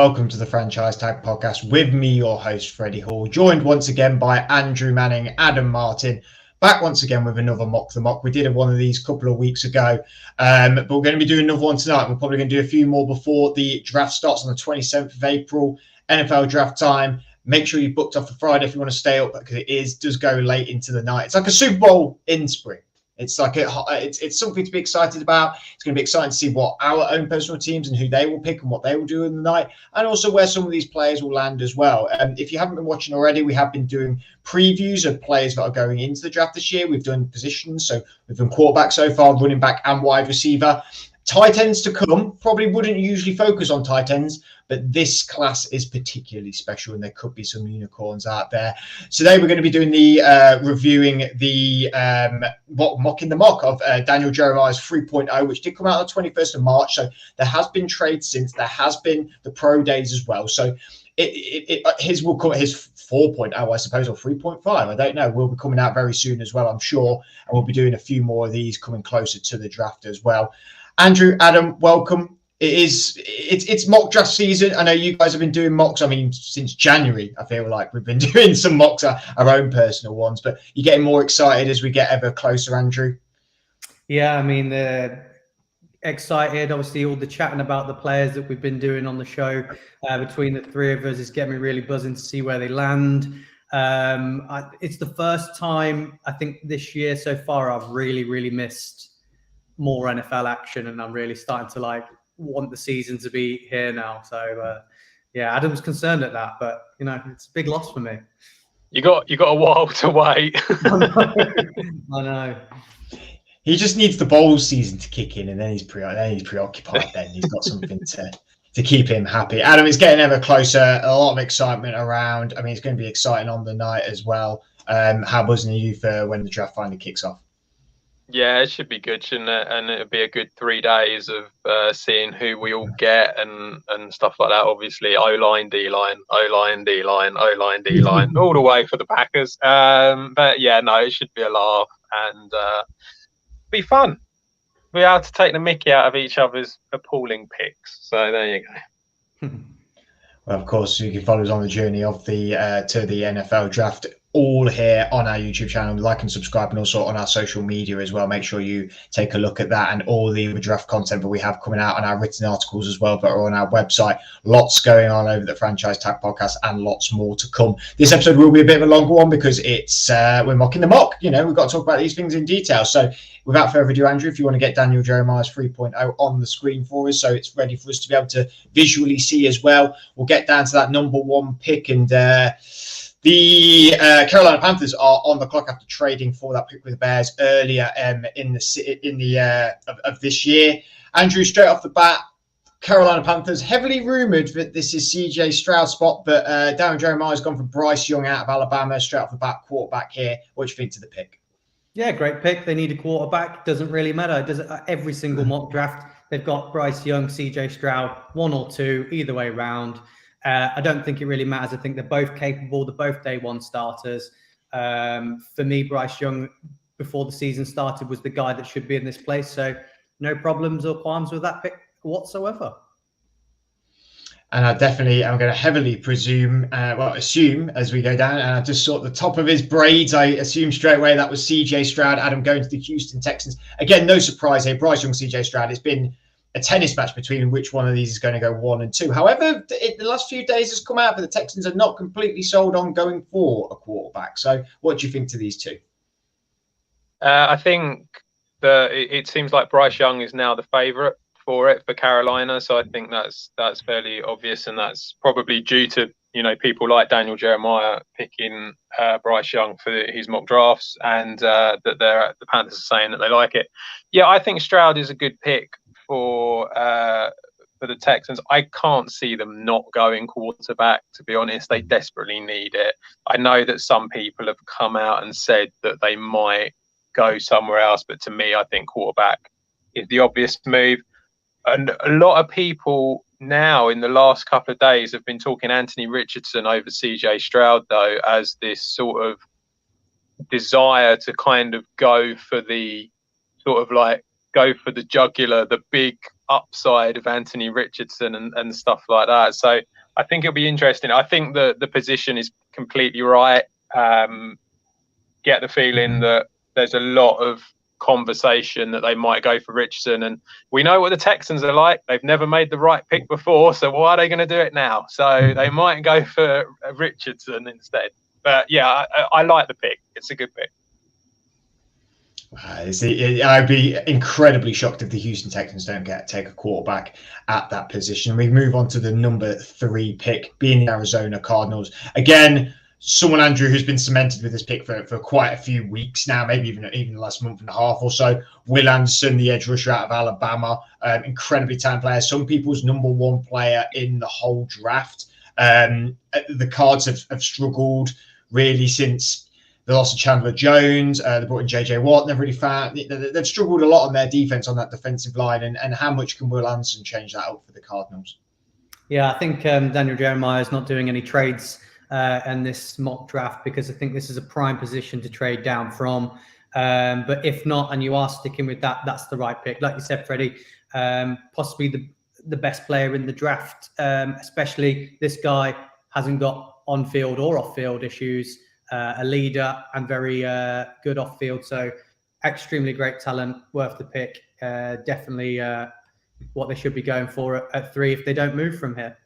welcome to the Franchise Tag Podcast with me, your host, Freddie Hall, joined once again by Andrew Manning, Adam Martin, back once again with another Mock the Mock. We did one of these a couple of weeks ago, but we're going to be doing another one tonight. We're probably going to do a few more before the draft starts on the 27th of April, NFL draft time. Make sure you booked off for Friday if you want to stay up, because it does go late into the night. It's like a Super Bowl in spring. It's like it's something to be excited about. It's going to be exciting to see what our own personal teams and who they will pick and what they will do in the night, and also where some of these players will land as well. If you haven't been watching already, we have been doing previews of players that are going into the draft this year. We've done positions, so we've done quarterback so far, running back and wide receiver. Tight ends to come. Probably wouldn't usually focus on tight ends, but this class is particularly special, and there could be some unicorns out there. Today we're going to be doing the reviewing the mocking the mock of Daniel Jeremiah's 3.0, which did come out on the 21st of March. So there has been trade since. There has been the pro days as well. So his will come, his 4.0, I suppose, or 3.5. I don't know. Will be coming out very soon as well, I'm sure, and we'll be doing a few more of these coming closer to the draft as well. Andrew, Adam, welcome. It's mock draft season. I know you guys have been doing mocks. I mean, since January, I feel like we've been doing some mocks, our own personal ones. But you're getting more excited as we get ever closer, Andrew. Yeah, I mean, excited. Obviously, all the chatting about the players that we've been doing on the show between the three of us is getting me really buzzing to see where they land. It's the first time I think this year so far I've really missed more NFL action, and I'm really starting to want the season to be here now. So yeah, Adam's concerned at that, but it's a big loss for me. You got a while to wait. I know. He just needs the bowl season to kick in, and then he's preoccupied. Then he's got something to keep him happy. Adam, it's getting ever closer. A lot of excitement around. I mean, it's going to be exciting on the night as well. How buzzing are you for when the draft finally kicks off? Yeah, it should be good, shouldn't it? And it'll be a good 3 days of seeing who we all get and stuff like that. Obviously, O-line, D-line, O-line, D-line, O-line, D-line, all the way for the Packers. But yeah, no, it should be a laugh and be fun. We're able to take the mickey out of each other's appalling picks. So there you go. Well, of course, you can follow us on the journey of the to the NFL draft, all here on our YouTube channel. Like and subscribe, and also on our social media as well. Make sure you take a look at that and all the draft content that we have coming out on our written articles as well that are on our website. Lots going on over the Franchise Tag Podcast and lots more to come. This episode will be a bit of a longer one because it's we're mocking the mock. We've got to talk about these things in detail. So without further ado, Andrew, if you want to get Daniel Jeremiah's 3.0 on the screen for us, so it's ready for us to be able to visually see as well. We'll get down to that number one pick, and the Carolina Panthers are on the clock after trading for that pick with the Bears earlier in this year. Andrew, straight off the bat, Carolina Panthers, heavily rumoured that this is CJ Stroud's spot, but Daniel Jeremiah has gone for Bryce Young out of Alabama, straight off the bat, quarterback here. What do you think to the pick? Yeah, great pick. They need a quarterback. Doesn't really matter. Does it? Every single mock draft, they've got Bryce Young, CJ Stroud, one or two, either way round. I don't think it really matters. I think they're both capable. They're both day one starters. For me, Bryce Young, before the season started, was the guy that should be in this place. So no problems or qualms with that pick whatsoever. And I'm going to heavily assume as we go down, and I just saw at the top of his braids, I assume straight away that was CJ Stroud. Adam going to the Houston Texans. Again, no surprise here. Bryce Young, CJ Stroud. It's been a tennis match between which one of these is going to go 1 and 2. However, the last few days has come out that the Texans are not completely sold on going for a quarterback. So what do you think to these two? I think that it seems like Bryce Young is now the favourite for Carolina. So I think that's fairly obvious, and that's probably due to people like Daniel Jeremiah picking Bryce Young for his mock drafts, and that the Panthers are saying that they like it. Yeah, I think Stroud is a good pick for the Texans. I can't see them not going quarterback, to be honest. They desperately need it. I know that some people have come out and said that they might go somewhere else, but to me, I think quarterback is the obvious move. And a lot of people now in the last couple of days have been talking Anthony Richardson over CJ Stroud, though, as this sort of desire to kind of go for the jugular, the big upside of Anthony Richardson and stuff like that. So I think it'll be interesting. I think the position is completely right. Get the feeling that there's a lot of conversation that they might go for Richardson, and we know what the Texans are like. They've never made the right pick before, so why are they going to do it now? So they might go for Richardson instead. But yeah, I like the pick. It's a good pick. I'd be incredibly shocked if the Houston Texans don't take a quarterback at that position. We move on to the number 3 pick, being the Arizona Cardinals. Again, someone, Andrew, who's been cemented with this pick for quite a few weeks now, maybe even the last month and a half or so. Will Anderson, the edge rusher out of Alabama, incredibly talented player. Some people's number 1 player in the whole draft. The Cards have struggled really since the loss of Chandler Jones. They brought in J.J. Watt, never really found. They've struggled a lot on their defense on that defensive line. And how much can Will Anderson change that up for the Cardinals? Yeah, I think Daniel Jeremiah is not doing any trades in this mock draft, because I think this is a prime position to trade down from. But if not, and you are sticking with that, that's the right pick. Like you said, Freddie, possibly the best player in the draft, especially this guy hasn't got on-field or off-field issues, a leader and very good off-field. So extremely great talent, worth the pick. Definitely what they should be going for at 3 if they don't move from here.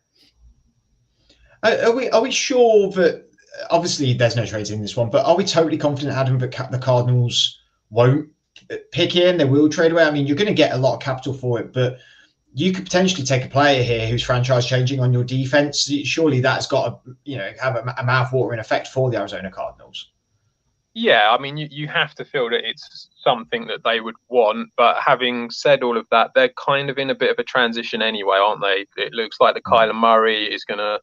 Are we sure that, obviously there's no trades in this one, but are we totally confident, Adam, that the Cardinals won't pick in? They will trade away. I mean, you're going to get a lot of capital for it, but you could potentially take a player here who's franchise changing on your defense. Surely that's got to, have a mouth-watering effect for the Arizona Cardinals. Yeah, I mean, you have to feel that it's something that they would want. But having said all of that, they're kind of in a bit of a transition anyway, aren't they? It looks like the Kyler Murray is going to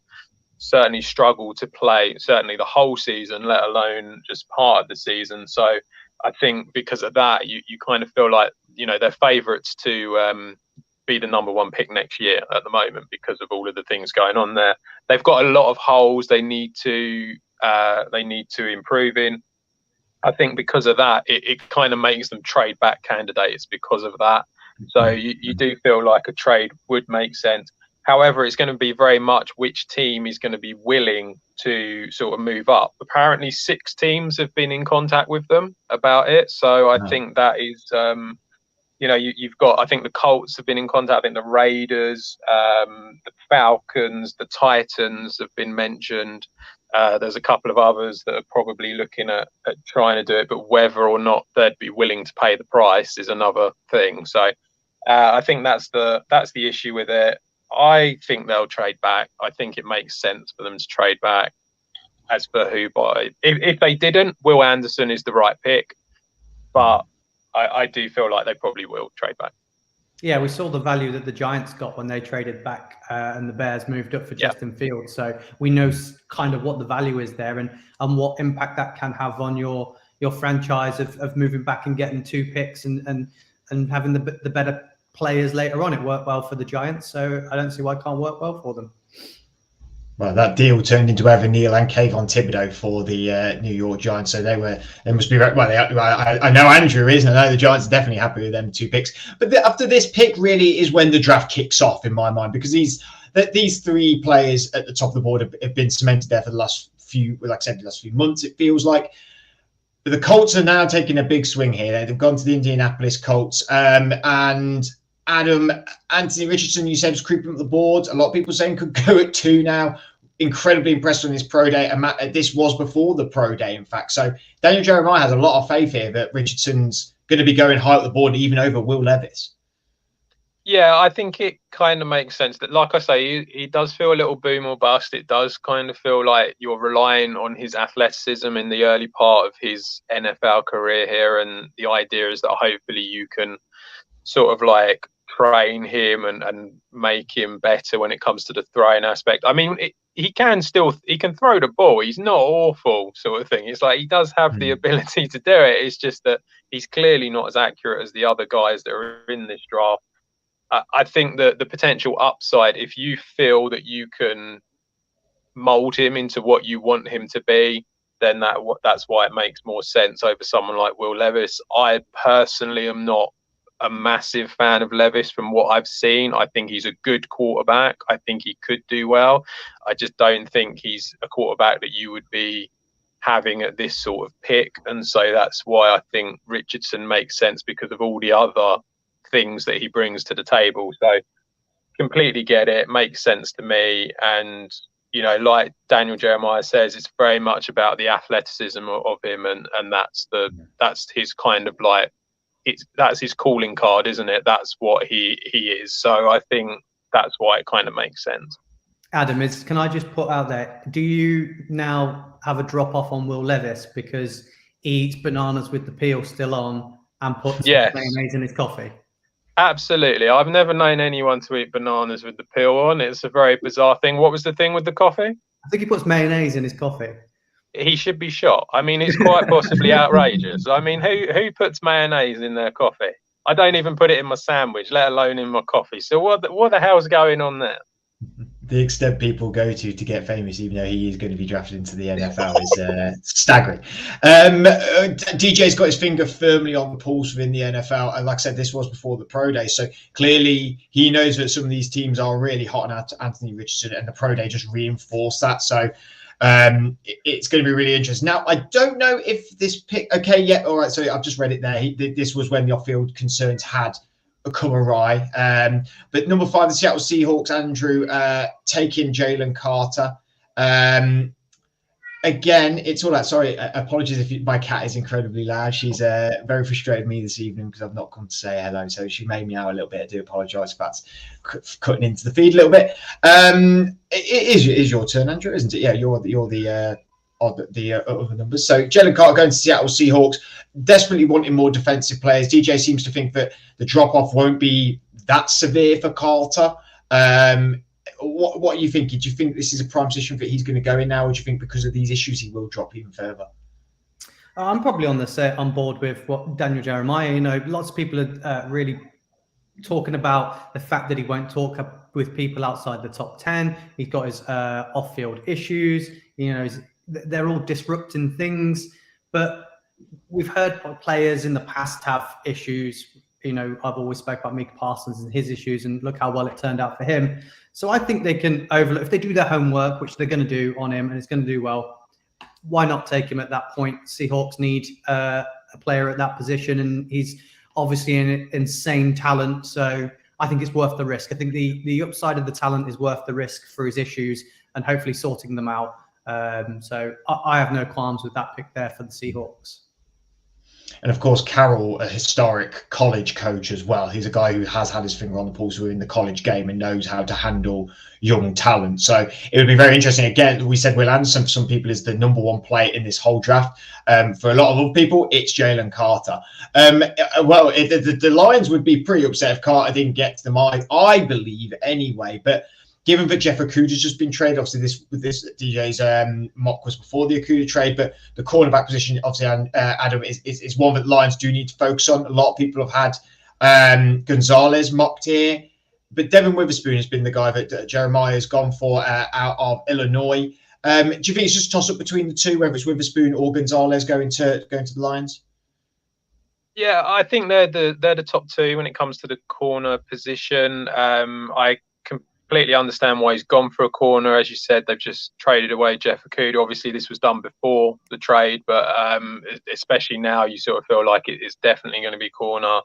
certainly struggle to play, certainly the whole season, let alone just part of the season. So I think because of that, you kind of feel like, they're favourites to be the number 1 pick next year at the moment because of all of the things going on there. They've got a lot of holes they need to improve in. I think because of that, it kind of makes them trade back candidates because of that. So you do feel like a trade would make sense. However, it's going to be very much which team is going to be willing to sort of move up. Apparently 6 teams have been in contact with them about it. So I think that is, you've got, I think the Colts have been in contact. I think the Raiders, the Falcons, the Titans have been mentioned. There's a couple of others that are probably looking at trying to do it, but whether or not they'd be willing to pay the price is another thing. So I think that's the issue with it. I think they'll trade back. I think it makes sense for them to trade back. As for who by, if they didn't, Will Anderson is the right pick, but I do feel like they probably will trade back. Yeah, we saw the value that the Giants got when they traded back and the Bears moved up for Justin Fields. So we know kind of what the value is there and what impact that can have on your franchise of moving back and getting 2 picks and having the better players later on. It worked well for the Giants, so I don't see why it can't work well for them. Well, that deal turned into Evan Neal and Kayvon Thibodeau for the New York Giants. So they must be right. Well, I know Andrew is, and I know the Giants are definitely happy with them 2 picks. But after this pick, really is when the draft kicks off, in my mind, because these 3 players at the top of the board have been cemented there for the last few, like I said, the last few months. It feels like. But the Colts are now taking a big swing here. They've gone to the Indianapolis Colts, and Adam, Anthony Richardson, you said, was creeping up the board. A lot of people saying could go at 2 now. Incredibly impressed on this pro day. And this was before the pro day, in fact. So Daniel Jeremiah has a lot of faith here that Richardson's going to be going high up the board, even over Will Levis. Yeah, I think it kind of makes sense that, like I say, he does feel a little boom or bust. It does kind of feel like you're relying on his athleticism in the early part of his NFL career here. And the idea is that hopefully you can sort of like train him and make him better when it comes to the throwing aspect. I mean, he can throw the ball. He's not awful, sort of thing. It's like he does have the ability to do it. It's just that he's clearly not as accurate as the other guys that are in this draft. I think that the potential upside, if you feel that you can mold him into what you want him to be, then that's why it makes more sense over someone like Will Levis. I personally am not a massive fan of Levis from what I've seen. I think he's a good quarterback. I think he could do well. I just don't think he's a quarterback that you would be having at this sort of pick. And so that's why I think Richardson makes sense, because of all the other things that he brings to the table. So completely get it. Makes sense to me. And, you know, like Daniel Jeremiah says, it's very much about the athleticism of him. And that's his kind of like, that's his calling card, isn't it? That's what he is. So I think that's why it kind of makes sense. Adam, can I just put out there, do you now have a drop off on Will Levis because he eats bananas with the peel still on and puts mayonnaise in his coffee? Absolutely. I've never known anyone to eat bananas with the peel on. It's a very bizarre thing. What was the thing with the coffee? I think he puts mayonnaise in his coffee. He should be shot. I mean, it's quite possibly outrageous. I mean, who puts mayonnaise in their coffee? I don't even put it in my sandwich, let alone in my coffee. So what the hell's going on there? The extent people go to get famous, even though he is going to be drafted into the NFL, is staggering. DJ's got his finger firmly on the pulse within the NFL. And like I said, this was before the Pro Day. So clearly he knows that some of these teams are really hot on Anthony Richardson, and the Pro Day just reinforced that. So it's going to be really interesting. Now, I don't know if this pick... Okay, yeah, all right. So I've just read it there. This was when the off-field concerns had come awry. But number 5, the Seattle Seahawks, Andrew, taking Jalen Carter. Again, it's all that. Sorry, apologies if my cat is incredibly loud. She's very frustrated with me this evening because I've not come to say hello. So she made me out a little bit. I do apologise if that's cutting into the feed a little bit. It is your turn, Andrew, isn't it? Yeah, you're the other numbers. So Jalen Carter going to Seattle Seahawks, desperately wanting more defensive players. DJ seems to think that the drop-off won't be that severe for Carter. What are you thinking? Do you think this is a prime position that he's going to go in now, or do you think because of these issues he will drop even further? I'm probably on board with what Daniel Jeremiah. You know, lots of people are really talking about the fact that he won't talk with people outside the top 10. He's got his off-field issues. You know, they're all disrupting things. But we've heard players in the past have issues. You know, I've always spoke about Micah Parsons and his issues, and look how well it turned out for him. So I think they can overlook, if they do their homework, which they're going to do on him, and it's going to do well, why not take him at that point? Seahawks need a player at that position, and he's obviously an insane talent. So I think it's worth the risk. I think the upside of the talent is worth the risk for his issues and hopefully sorting them out. So I have no qualms with that pick there for the Seahawks. And of course, Carroll, a historic college coach as well. He's a guy who has had his finger on the pulse within the college game and knows how to handle young talent. So it would be very interesting. Again, we said Will Anderson for some people is the number 1 player in this whole draft. For a lot of other people, it's Jalen Carter. The Lions would be pretty upset if Carter didn't get to them, I believe, anyway. But given that Jeff Okuda's just been traded, obviously this DJ's mock was before the Okuda trade, but the cornerback position, obviously, Adam, is one that Lions do need to focus on. A lot of people have had Gonzalez mocked here, but Devin Witherspoon has been the guy that Jeremiah has gone for out of Illinois. Do you think it's just a toss-up between the two, whether it's Witherspoon or Gonzalez going to the Lions? Yeah, I think they're the top 2 when it comes to the corner position. I completely understand why he's gone for a corner. As you said, they've just traded away Jeff Okudah. Obviously, this was done before the trade, but especially now, you sort of feel like it's definitely going to be corner.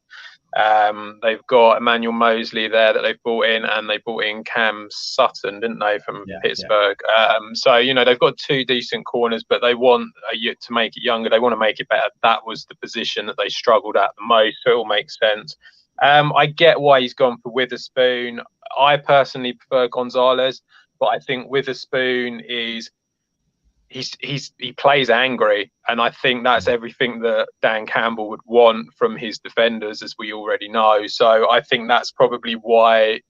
They've got Emmanuel Mosley there that they've brought in, and they brought in Cam Sutton, didn't they, from Pittsburgh? Yeah. So, you know, they've got 2 decent corners, but they want to make it younger. They want to make it better. That was the position that they struggled at the most, so it all makes sense. I get why he's gone for Witherspoon. I personally prefer Gonzalez, but I think Witherspoon he plays angry, and I think that's everything that Dan Campbell would want from his defenders, as we already know. So I think that's probably why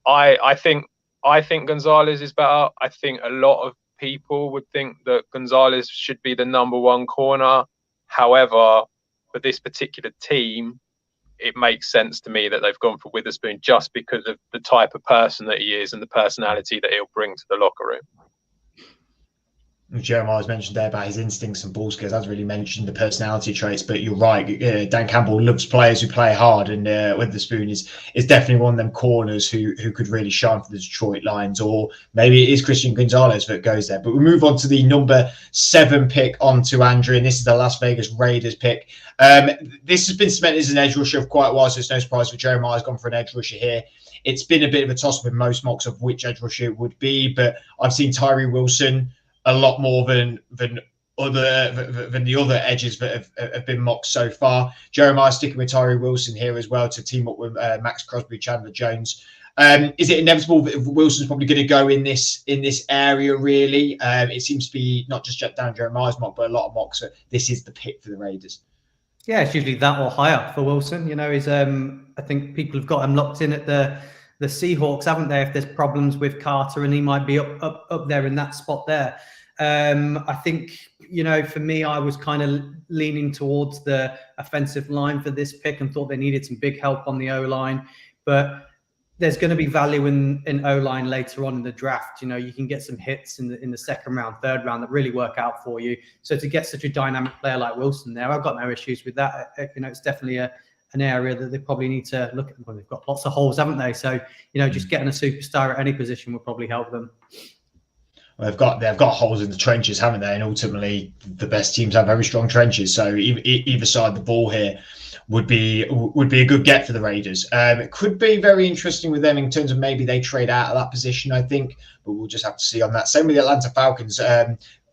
I think Gonzalez is better. I think a lot of people would think that Gonzalez should be the number 1 corner. However, for this particular team, it makes sense to me that they've gone for Witherspoon just because of the type of person that he is and the personality that he'll bring to the locker room. Jeremiah's mentioned there about his instincts and ball skills. As really mentioned the personality traits, but you're right. Dan Campbell loves players who play hard, and Witherspoon is definitely one of them corners who could really shine for the Detroit Lions, or maybe it is Christian Gonzalez that goes there. But we move on to the number 7 pick onto Andrew, and this is the Las Vegas Raiders pick. This has been cemented as an edge rusher for quite a while, so it's no surprise for Jeremiah's gone for an edge rusher here. It's been a bit of a toss with most mocks of which edge rusher it would be, but I've seen Tyree Wilson a lot more than the other edges that have been mocked so far. Jeremiah sticking with Tyree Wilson here as well to team up with Max Crosby, Chandler Jones. Is it inevitable that Wilson's probably going to go in this area? Really, it seems to be not just down Jeremiah's mock, but a lot of mocks. So this is the pick for the Raiders. Yeah, it's usually that or higher for Wilson. You know, I think people have got him locked in at the Seahawks, haven't they? If there's problems with Carter, and he might be up there in that spot there. I think, you know, for me, I was kind of leaning towards the offensive line for this pick and thought they needed some big help on the O-line. But there's going to be value in O-line later on in the draft. You know, you can get some hits in the second round, third round that really work out for you. So to get such a dynamic player like Wilson there, I've got no issues with that. You know, it's definitely an area that they probably need to look at. Well, they've got lots of holes, haven't they? So, you know, just getting a superstar at any position would probably help them. Well, they've got holes in the trenches, haven't they? And ultimately, the best teams have very strong trenches. So either side of the ball here would be a good get for the Raiders. It could be very interesting with them in terms of maybe they trade out of that position, I think, but we'll just have to see on that. Same with the Atlanta Falcons.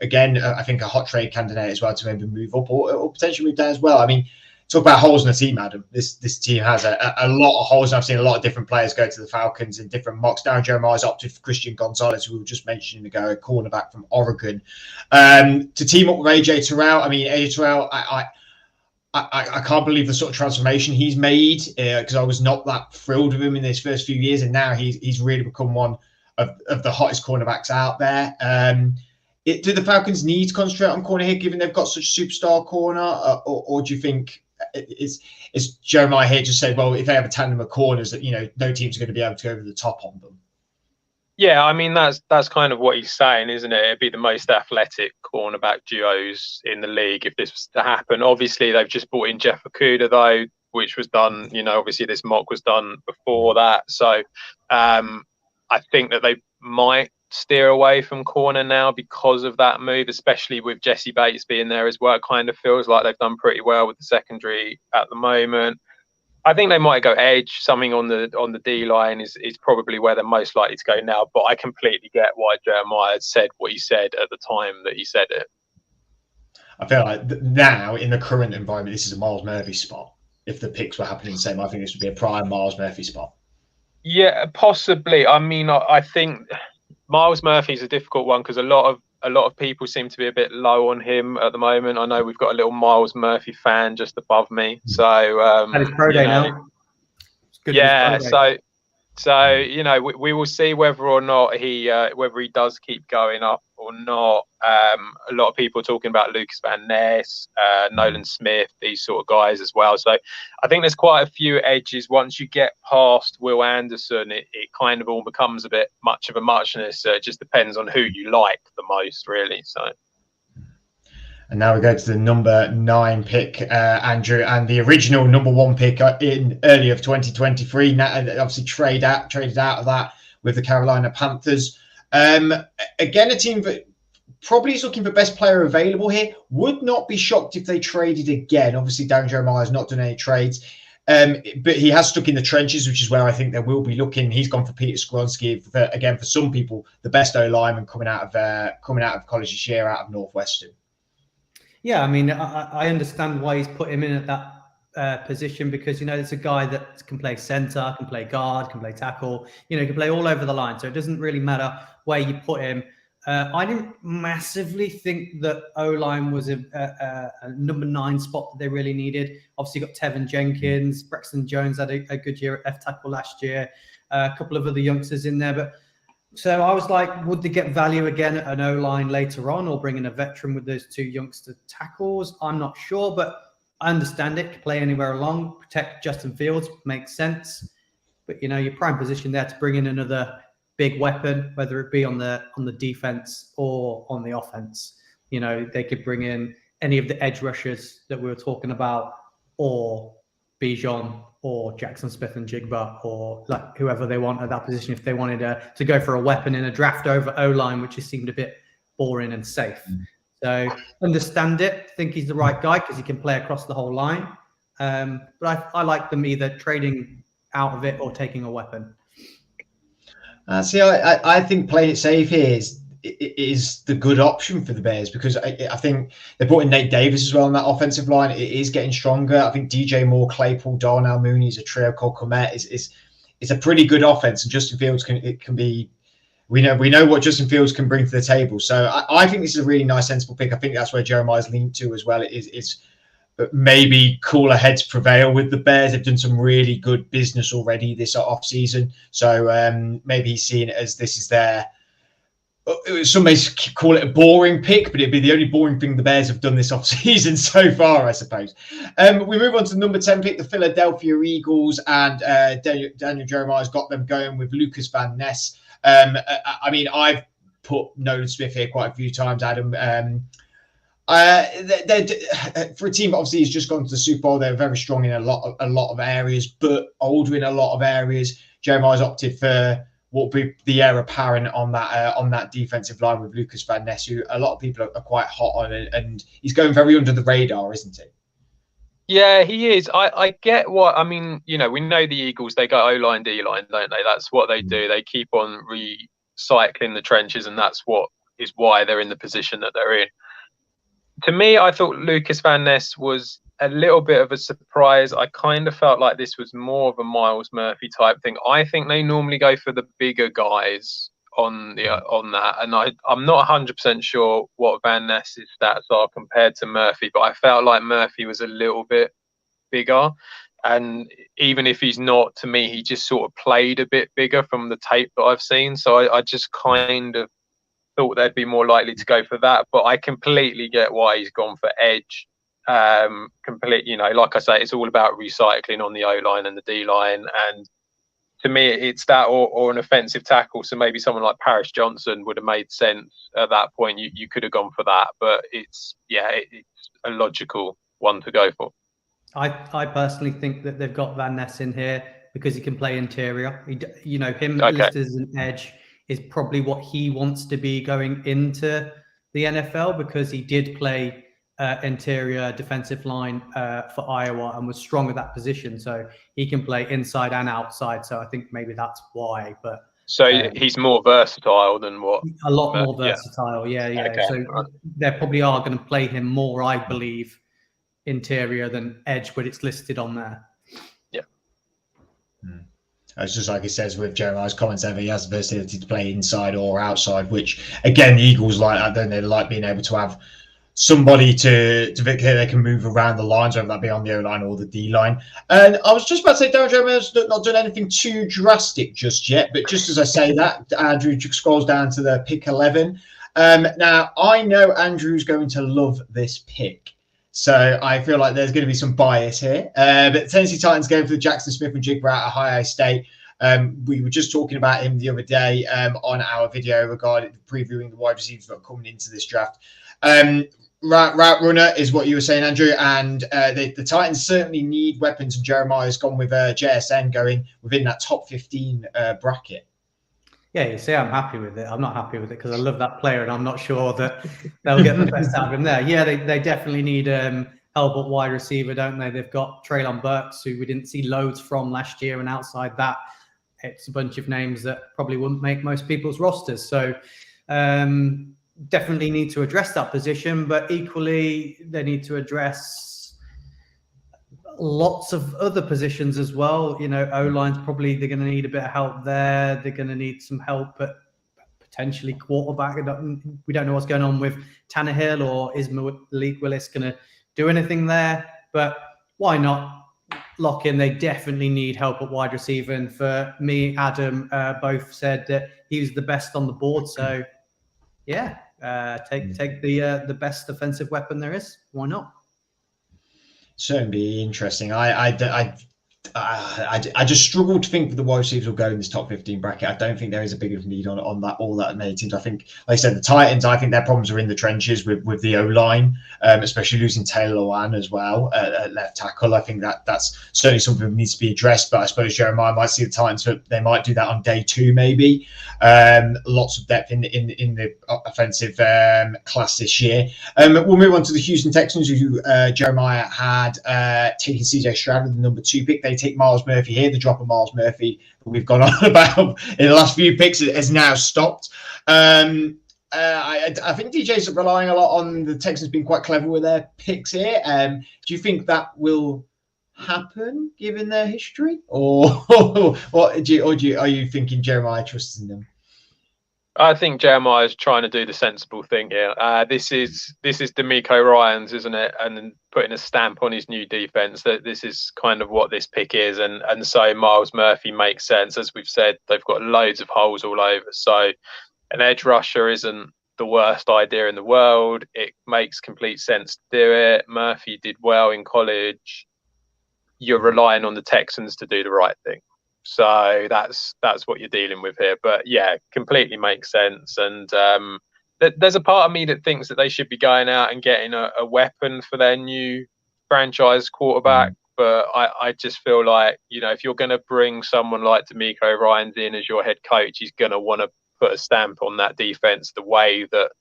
Again, I think a hot trade candidate as well to maybe move up or potentially move down as well. I mean, talk about holes in the team, Adam. This team has a lot of holes. And I've seen a lot of different players go to the Falcons in different mocks. Darren Jeremiah's opted for Christian Gonzalez, who we were just mentioning ago, a cornerback from Oregon. To team up with AJ Terrell, I mean, AJ Terrell, I can't believe the sort of transformation he's made, because I was not that thrilled with him in his first few years, and now he's really become one of the hottest cornerbacks out there. Do the Falcons need to concentrate on corner here, given they've got such a superstar corner, or do you think is Jeremiah here just said, well, if they have a tandem of corners, that, you know, no team's going to be able to go over the top on them? Yeah, I mean, that's kind of what he's saying, isn't it? It'd be the most athletic cornerback duos in the league if this was to happen. Obviously, they've just brought in Jeff Okudah, though, which was done, you know, obviously this mock was done before that. So I think that they might steer away from corner now because of that move, especially with Jesse Bates being there as well. It kind of feels like they've done pretty well with the secondary at the moment. I think they might go edge. Something on the D line is probably where they're most likely to go now. But I completely get why Jeremiah said what he said at the time that he said it. I feel like now in the current environment, this is a Miles Murphy spot. If the picks were happening the same, I think this would be a prime Miles Murphy spot. Yeah, possibly. I mean, I think Miles Murphy's a difficult one because a lot of people seem to be a bit low on him at the moment. I know we've got a little Miles Murphy fan just above me. So and it's pro day now. Yeah, so you know, we will see whether or not he does keep going up or not. A lot of people are talking about Lucas Van Ness, Nolan Smith, these sort of guys as well. So I think there's quite a few edges. Once you get past Will Anderson, it kind of all becomes a bit much of a muchness. So it just depends on who you like the most, really. So. And now we go to the number 9 pick, Andrew, and the original number 1 pick in early of 2023. Now, obviously traded out of that with the Carolina Panthers. Again, a team that probably is looking for best player available here. Would not be shocked if they traded again. Obviously, Darren Jeremiah has not done any trades, but he has stuck in the trenches, which is where I think they will be looking. He's gone for Peter Skoronski, for some people, the best O-lineman coming out of college this year, out of Northwestern. Yeah, I mean, I understand why he's put him in at that position, because, you know, it's a guy that can play center, can play guard, can play tackle, you know, can play all over the line. So it doesn't really matter where you put him. I didn't massively think that O-line was a number 9 spot that they really needed. Obviously, got Tevin Jenkins, Braxton Jones had a good year at F tackle last year, a couple of other youngsters in there, but. So I was like, would they get value again at an O-line later on, or bring in a veteran with those 2 youngster tackles? I'm not sure, but I understand it. Can play anywhere along, protect Justin Fields, makes sense. But, you know, your prime position there to bring in another big weapon, whether it be on the defense or on the offense. You know, they could bring in any of the edge rushers that we were talking about, or Bijan, or Jackson Smith and Jigba, or like whoever they want at that position. If they wanted to go for a weapon in a draft over O-line, which just seemed a bit boring and safe. So understand it. Think he's the right guy because he can play across the whole line. But I like them either trading out of it or taking a weapon. See, I think playing it safe here is the good option for the Bears, because I think they brought in Nate Davis as well on that offensive line. It is getting stronger. I think DJ Moore, Claypool, Darnell Mooney is a trio. Cole Kmet is a pretty good offense, and Justin Fields can be. We know what Justin Fields can bring to the table. So I think this is a really nice, sensible pick. I think that's where Jeremiah's leaned to as well. It's maybe cooler heads prevail with the Bears. They've done some really good business already this off season. So maybe he's seeing it as this is their. Some may call it a boring pick, but it'd be the only boring thing the Bears have done this offseason so far, I suppose. We move on to the number 10 pick, the Philadelphia Eagles, and Daniel Jeremiah's got them going with Lucas Van Ness. I mean, I've put Nolan Smith here quite a few times, Adam. For a team, obviously, he's just gone to the Super Bowl. They're very strong in a lot of areas, but older in a lot of areas. Jeremiah's opted for what will be the heir apparent on that defensive line with Lucas Van Ness, who a lot of people are quite hot on, and he's going very under the radar, isn't he? Yeah, he is. I get what I mean. You know, we know the Eagles, they go O-line, D-line, don't they? That's what they do. They keep on recycling the trenches, and that's what is why they're in the position that they're in. To me, I thought Lucas Van Ness was a little bit of a surprise. I kind of felt like this was more of a Myles Murphy type thing. I think they normally go for the bigger guys on that, and I'm not 100% sure what Van Ness's stats are compared to Murphy, but I felt like Murphy was a little bit bigger, and even if he's not, to me, he just sort of played a bit bigger from the tape that I've seen. So I just kind of thought they'd be more likely to go for that, but I completely get why he's gone for edge. You know, like I say, it's all about recycling on the O-line and the D-line, and to me, it's that or an offensive tackle. So maybe someone like Paris Johnson would have made sense at that point. You could have gone for that, but it's a logical one to go for. I personally think that they've got Van Ness in here because he can play interior. Him listed as an edge is probably what he wants to be going into the NFL, because he did play interior defensive line for Iowa and was strong at that position. So he can play inside and outside. So I think maybe that's why. But so he's more versatile than what? A lot more versatile. Yeah. Okay. So they probably are going to play him more, I believe, interior than edge, but it's listed on there. Yeah. It's just like it says with Jeremiah's comments there, he has the versatility to play inside or outside, which again, the Eagles like that, don't they? Like being able to have somebody to they can move around the lines, whether that be on the O-line or the D-line. And I was just about to say, Darren Jeremiah's not done anything too drastic just yet, but just as I say that, Andrew scrolls down to the pick 11. Now, I know Andrew's going to love this pick, so I feel like there's going to be some bias here. But Tennessee Titans going for the Jackson Smith and Jigba at Ohio State. We were just talking about him the other day on our video regarding previewing the wide receivers that are coming into this draft. Route runner is what you were saying, Andrew, and the Titans certainly need weapons, and Jeremiah's gone with JSN going within that top 15 bracket. Yeah, you see, I'm happy with it. I'm not happy with it because I love that player, and I'm not sure that they'll get the best out of him there. Yeah, they definitely need help at wide receiver, don't they? They've got Treylon Burks, who we didn't see loads from last year, and outside that, it's a bunch of names that probably wouldn't make most people's rosters. So definitely need to address that position, but equally they need to address lots of other positions as well. You know, O-line's probably, they're going to need a bit of help there. They're going to need some help at potentially quarterback. We don't know what's going on with Tannehill, or is Malik Willis going to do anything there? But why not lock in? They definitely need help at wide receiver. And for me, Adam both said that he was the best on the board. So yeah, take the best offensive weapon there is. Why not? Certainly be interesting. I I just struggle to think that the wide receivers will go in this top 15 bracket. I don't think there is a big need on that all that many teams. I think, like I said, the Titans, I think their problems are in the trenches with the O-line, especially losing Taylor Lewan as well at left tackle. I think that's certainly something that needs to be addressed, but I suppose Jeremiah might see the Titans, but they might do that on day 2 maybe. Lots of depth in the offensive class this year. We'll move on to the Houston Texans, who Jeremiah had taken CJ Stroud with the number 2 pick. They take Myles Murphy here. The drop of Myles Murphy that we've gone on about in the last few picks has now stopped. I think DJ's relying a lot on the Texans being quite clever with their picks here. Do you think that will happen given their history, or what? Are you thinking Jeremiah trusts in them? I think Jeremiah is trying to do the sensible thing here. This is DeMeco Ryans, isn't it? And putting a stamp on his new defense. That this is kind of what this pick is, and so Myles Murphy makes sense. As we've said, they've got loads of holes all over. So an edge rusher isn't the worst idea in the world. It makes complete sense to do it. Murphy did well in college. You're relying on the Texans to do the right thing. So that's what you're dealing with here. But yeah, completely makes sense. And there's a part of me that thinks that they should be going out and getting a weapon for their new franchise quarterback. But I just feel like, if you're going to bring someone like DeMeco Ryans in as your head coach, he's going to want to put a stamp on that defense the way that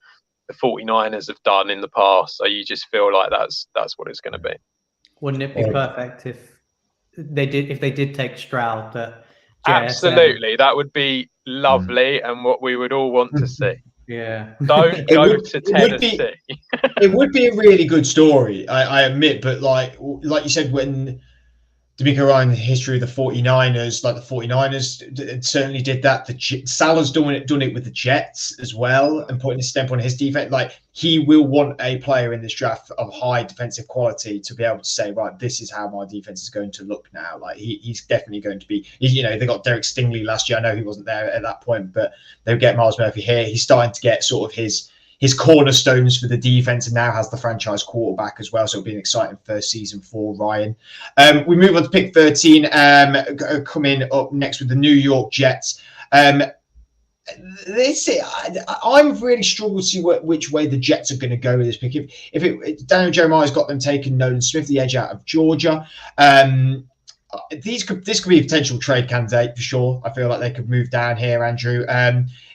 the 49ers have done in the past. So you just feel like that's what it's going to be. Wouldn't it be perfect if they did take Stroud? Absolutely, that would be lovely, and what we would all want to see. Yeah, don't go to Tennessee. It would be a really good story, I admit, but like you said, when DeMeco Ryan, the history of the 49ers, like the 49ers certainly did that. Salah's done it with the Jets as well, and putting a stamp on his defense. Like, he will want a player in this draft of high defensive quality to be able to say, right, this is how my defense is going to look now. Like, he's definitely going to be, they got Derek Stingley last year. I know he wasn't there at that point, but they'll get Myles Murphy here. He's starting to get sort of his cornerstones for the defense, and now has the franchise quarterback as well. So it'll be an exciting first season for Ryan. We move on to pick 13, coming up next with the New York Jets. I'm really struggling to see which way the Jets are going to go with this pick. If Daniel Jeremiah's got them taking Nolan Smith, the edge out of Georgia. This could be a potential trade candidate for sure. I feel like they could move down here, Andrew.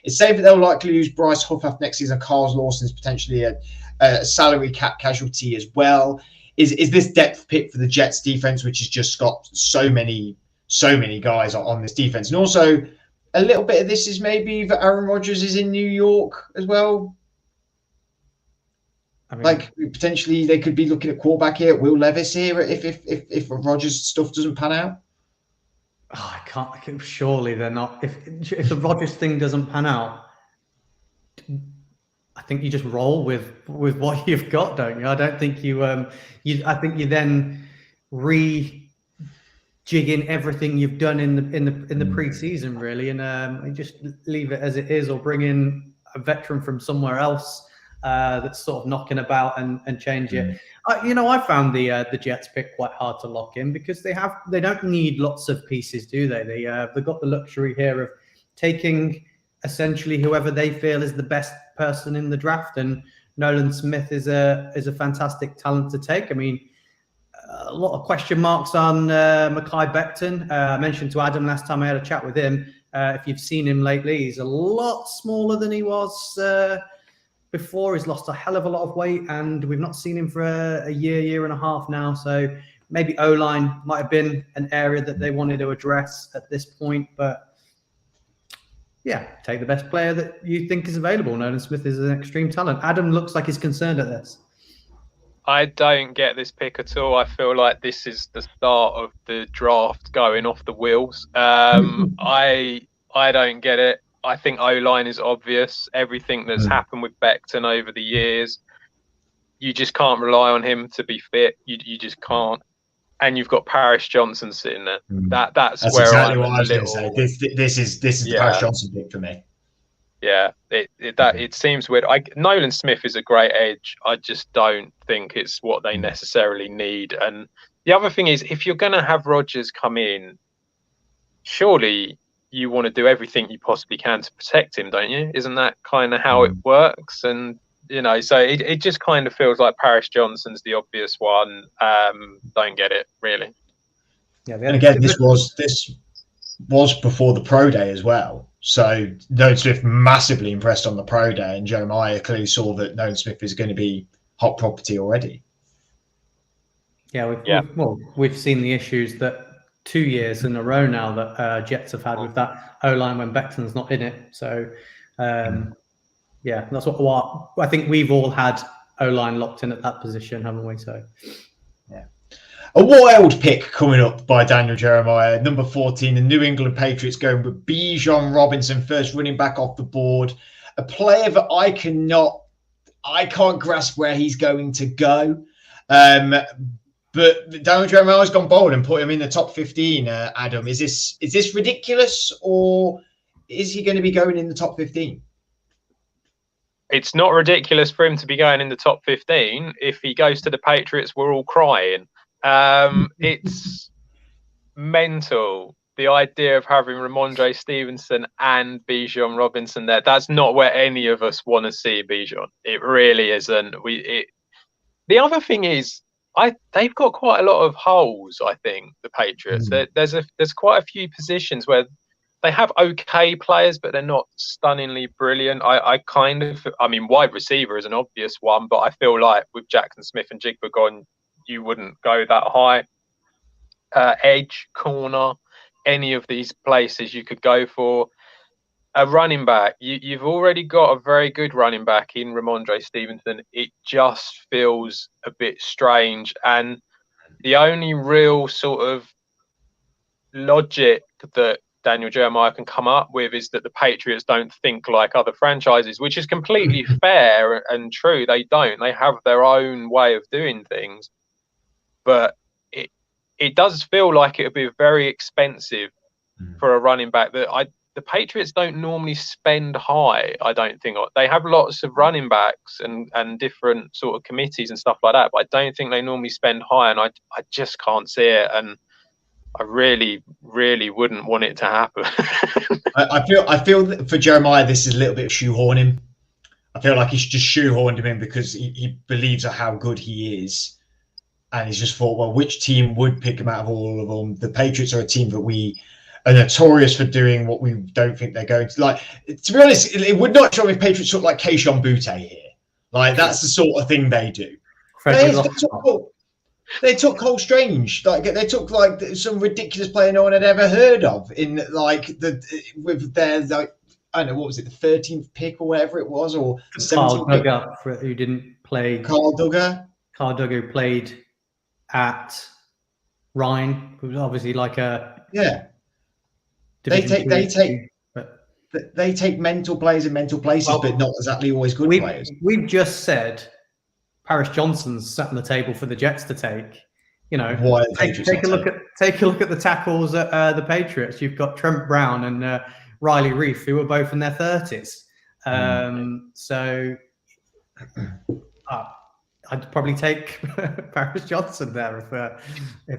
It's safe that they'll likely lose Bryce Huff after next season. Carl Lawson is potentially a salary cap casualty as well. Is this depth pick for the Jets defense, which has just got so many guys on this defense, and also a little bit of this is maybe that Aaron Rodgers is in New York as well. I mean, like, potentially they could be looking at quarterback here, Will Levis here, if Rodgers stuff doesn't pan out. I can't. Surely they're not. If the Rodgers thing doesn't pan out, I think you just roll with what you've got, don't you? I don't think you. I think you then rejig in everything you've done in the preseason, really, and you just leave it as it is, or bring in a veteran from somewhere else. That's sort of knocking about and change it. I found the Jets pick quite hard to lock in because they don't need lots of pieces, do they? They've got the luxury here of taking essentially whoever they feel is the best person in the draft, and Nolan Smith is a fantastic talent to take. I mean, a lot of question marks on Mekhi Becton. I mentioned to Adam last time I had a chat with him. If you've seen him lately, he's a lot smaller than he was before. He's lost a hell of a lot of weight, and we've not seen him for a year and a half now. So maybe O-line might have been an area that they wanted to address at this point. But yeah, take the best player that you think is available. Nolan Smith is an extreme talent. Adam looks like he's concerned at this. I don't get this pick at all. I feel like this is the start of the draft going off the wheels. I don't get it. I think O-line is obvious. Everything that's happened with Becton over the years, you just can't rely on him to be fit. You just can't. And you've got Paris Johnson sitting there. That's where exactly what I was going to say. This is the Paris Johnson pick for me. Yeah, it seems weird. Nolan Smith is a great edge. I just don't think it's what they necessarily need. And The other thing is, if you're going to have Rodgers come in, surely you want to do everything you possibly can to protect him, don't you? Isn't that kind of how it works? And, you know, so it just kind of feels like Paris Johnson's the obvious one. Don't get it, really. Yeah, and again, this was before the pro day as well. So Nolan Smith massively impressed on the pro day, and Jeremiah clearly saw that Nolan Smith is going to be hot property already. Yeah, we've seen the issues that 2 years in a row now that Jets have had with that O-line when Becton's not in it. So, yeah, that's what I think we've all had O-line locked in at that position, haven't we? So, yeah. A wild pick coming up by Daniel Jeremiah, number 14, the New England Patriots going with Bijan Robinson, first running back off the board. A player that I can't grasp where he's going to go. But Daniel Jeremiah's gone bold and put him in the top 15, Adam. Is this ridiculous, or is he going to be going in the top 15? It's not ridiculous for him to be going in the top 15. If he goes to the Patriots, we're all crying. It's mental. The idea of having Ramondre Stevenson and Bijan Robinson there, that's not where any of us want to see Bijan. It really isn't. The other thing is, they've got quite a lot of holes, I think, the Patriots. There's quite a few positions where they have okay players, but they're not stunningly brilliant. I mean, wide receiver is an obvious one, but I feel like with Jackson Smith and Jigba gone, you wouldn't go that high. Edge, corner, any of these places you could go for. A running back, you've already got a very good running back in Ramondre Stevenson. It just feels a bit strange. And the only real sort of logic that Daniel Jeremiah can come up with is that the Patriots don't think like other franchises, which is completely fair and true. They don't. They have their own way of doing things. But it does feel like it would be very expensive for a running back that the Patriots don't normally spend high, I don't think. They have lots of running backs and different sort of committees and stuff like that, but I don't think they normally spend high, and I just can't see it, and I really, really wouldn't want it to happen. I feel that for Jeremiah, this is a little bit of shoehorning. I feel like he's just shoehorned him in because he believes how good he is. And he's just thought, well, which team would pick him out of all of them? The Patriots are a team that we are notorious for doing what we don't think they're going to. Like, to be honest, it would not show if Patriots look like Kayshon Boutte here. Like, that's the sort of thing they do. They took Cole Strange. Like, they took like some ridiculous player no one had ever heard of in with their I don't know, what was it, the 13th pick or whatever it was, or the 17th pick. Carl Duggar, who didn't play. Carl Duggar, who played at Ryan, who was obviously like a They take mental players in mental places, but not exactly always good players. We've just said Paris Johnson's sat on the table for the Jets to take. You know, take a look at the tackles at the Patriots. You've got Trent Brown and Riley Reef, who were both in their 30s. So I'd probably take Paris Johnson there if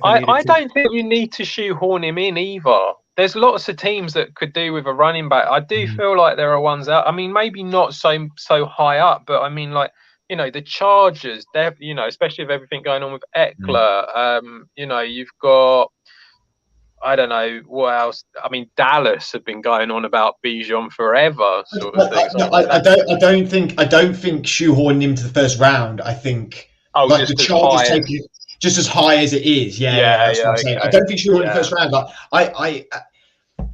I don't think you need to shoehorn him in either. There's lots of teams that could do with a running back. I do feel like there are ones out. I mean, maybe not so high up, but I mean, like, you know, the Chargers, they're, you know, especially with everything going on with Eckler, you know, you've got, I don't know what else. I mean, Dallas have been going on about Bijan forever. Sort of things. I don't think shoehorning him to the first round. I think like the Chargers take it just as high as it is. That's what I'm saying. I don't think shoehorning in the first round. Like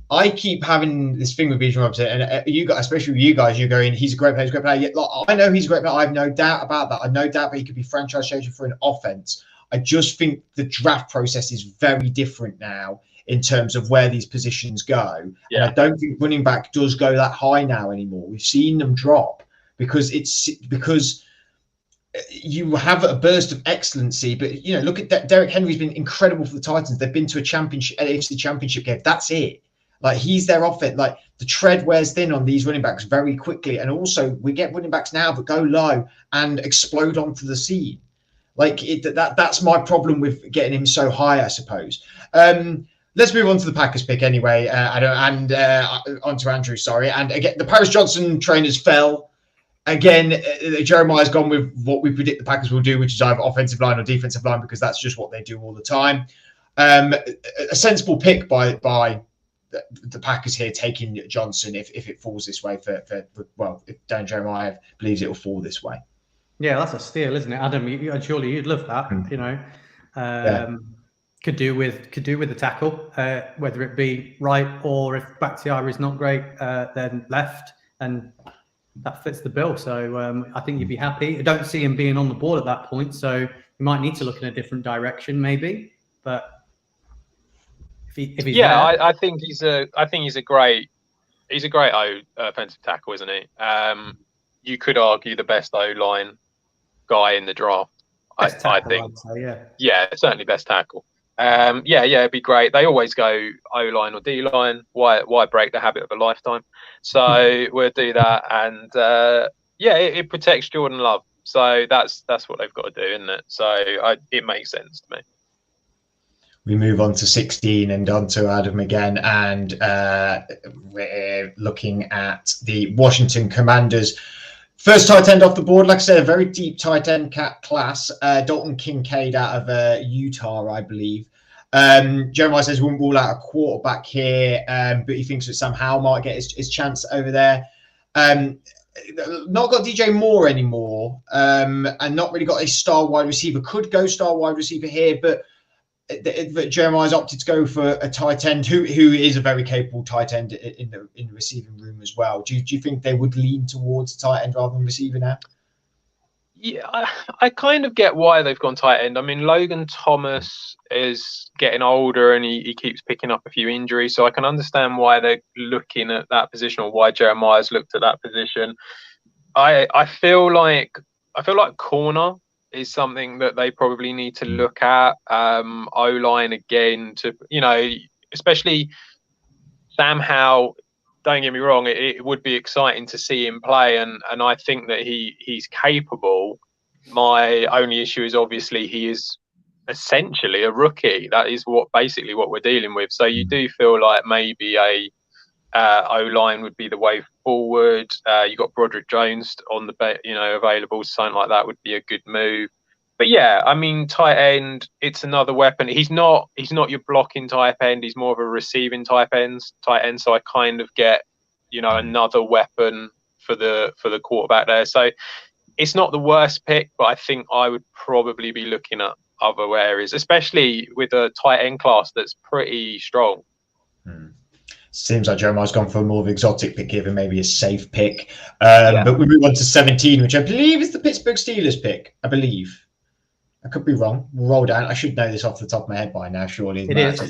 I keep having this thing with Bijan Robinson, and you guys, especially with you guys, you're going, he's a great player, he's a great player. Yet, like, I know he's a great player. I have no doubt about that. I have no doubt that he could be franchise changer for an offense. I just think the draft process is very different now in terms of where these positions go. And I don't think running back does go that high now anymore. We've seen them drop because you have a burst of excellency, but you know, look at Derrick Henry's been incredible for the Titans. They've been to a AFC championship game. That's it. Like, he's their offense. Like, the tread wears thin on these running backs very quickly. And also, we get running backs now that go low and explode onto the scene. Like that's my problem with getting him so high, I suppose. Let's move on to the Packers pick anyway, and on to Andrew, sorry. And again, the Paris Johnson trainers fell. Again, Jeremiah's gone with what we predict the Packers will do, which is either offensive line or defensive line, because that's just what they do all the time. A sensible pick by the Packers here, taking Johnson if it falls this way if Dan Jeremiah believes it will fall this way. Yeah, that's a steal, isn't it, Adam? Surely you'd love that. You know, could do with the tackle, whether it be right or if Bakhtiari is not great, then left, and that fits the bill. So I think you'd be happy. I don't see him being on the board at that point, so you might need to look in a different direction, maybe. But if he's I think he's a great offensive tackle, isn't he? You could argue the best O-line guy in the draft. I think. Say, yeah, certainly best tackle. It'd be great. They always go O-line or D-line. Why break the habit of a lifetime? So we'll do that, and it protects Jordan Love. So that's what they've got to do, isn't it? So it makes sense to me. We move on to 16 and on to Adam again, and we're looking at the Washington Commanders. First tight end off the board, like I said, a very deep tight end class. Dalton Kincaid out of Utah, I believe. Jeremiah says won't rule out a quarterback here, but he thinks that Sam Howell might get his chance over there. Not got DJ Moore anymore, and not really got a star wide receiver. Could go star wide receiver here, but Jeremiah's opted to go for a tight end who is a very capable tight end in the receiving room as well. Do you think they would lean towards tight end rather than receiver now? Yeah, I kind of get why they've gone tight end. I mean, Logan Thomas is getting older and he keeps picking up a few injuries, so I can understand why they're looking at that position, or why Jeremiah's looked at that position. I feel like corner is something that they probably need to look at. O-line again, to especially Sam Howell. Don't get me wrong, it would be exciting to see him play, and I think that he's capable. My only issue is obviously he is essentially a rookie. That is basically what we're dealing with. So you do feel like maybe a O-line would be the way forward. You got Broderick Jones on the available, something like that would be a good move. But yeah, I mean, tight end, it's another weapon. He's not your blocking type end. He's more of a receiving tight end. So I kind of get another weapon for the quarterback there. So it's not the worst pick, but I think I would probably be looking at other areas, especially with a tight end class that's pretty strong. Seems like Jeremiah's gone for a more of exotic pick, given maybe a safe pick. But we move on to 17, which I believe is the Pittsburgh Steelers pick. I believe. I could be wrong. We'll roll down. I should know this off the top of my head by now, surely. It is. There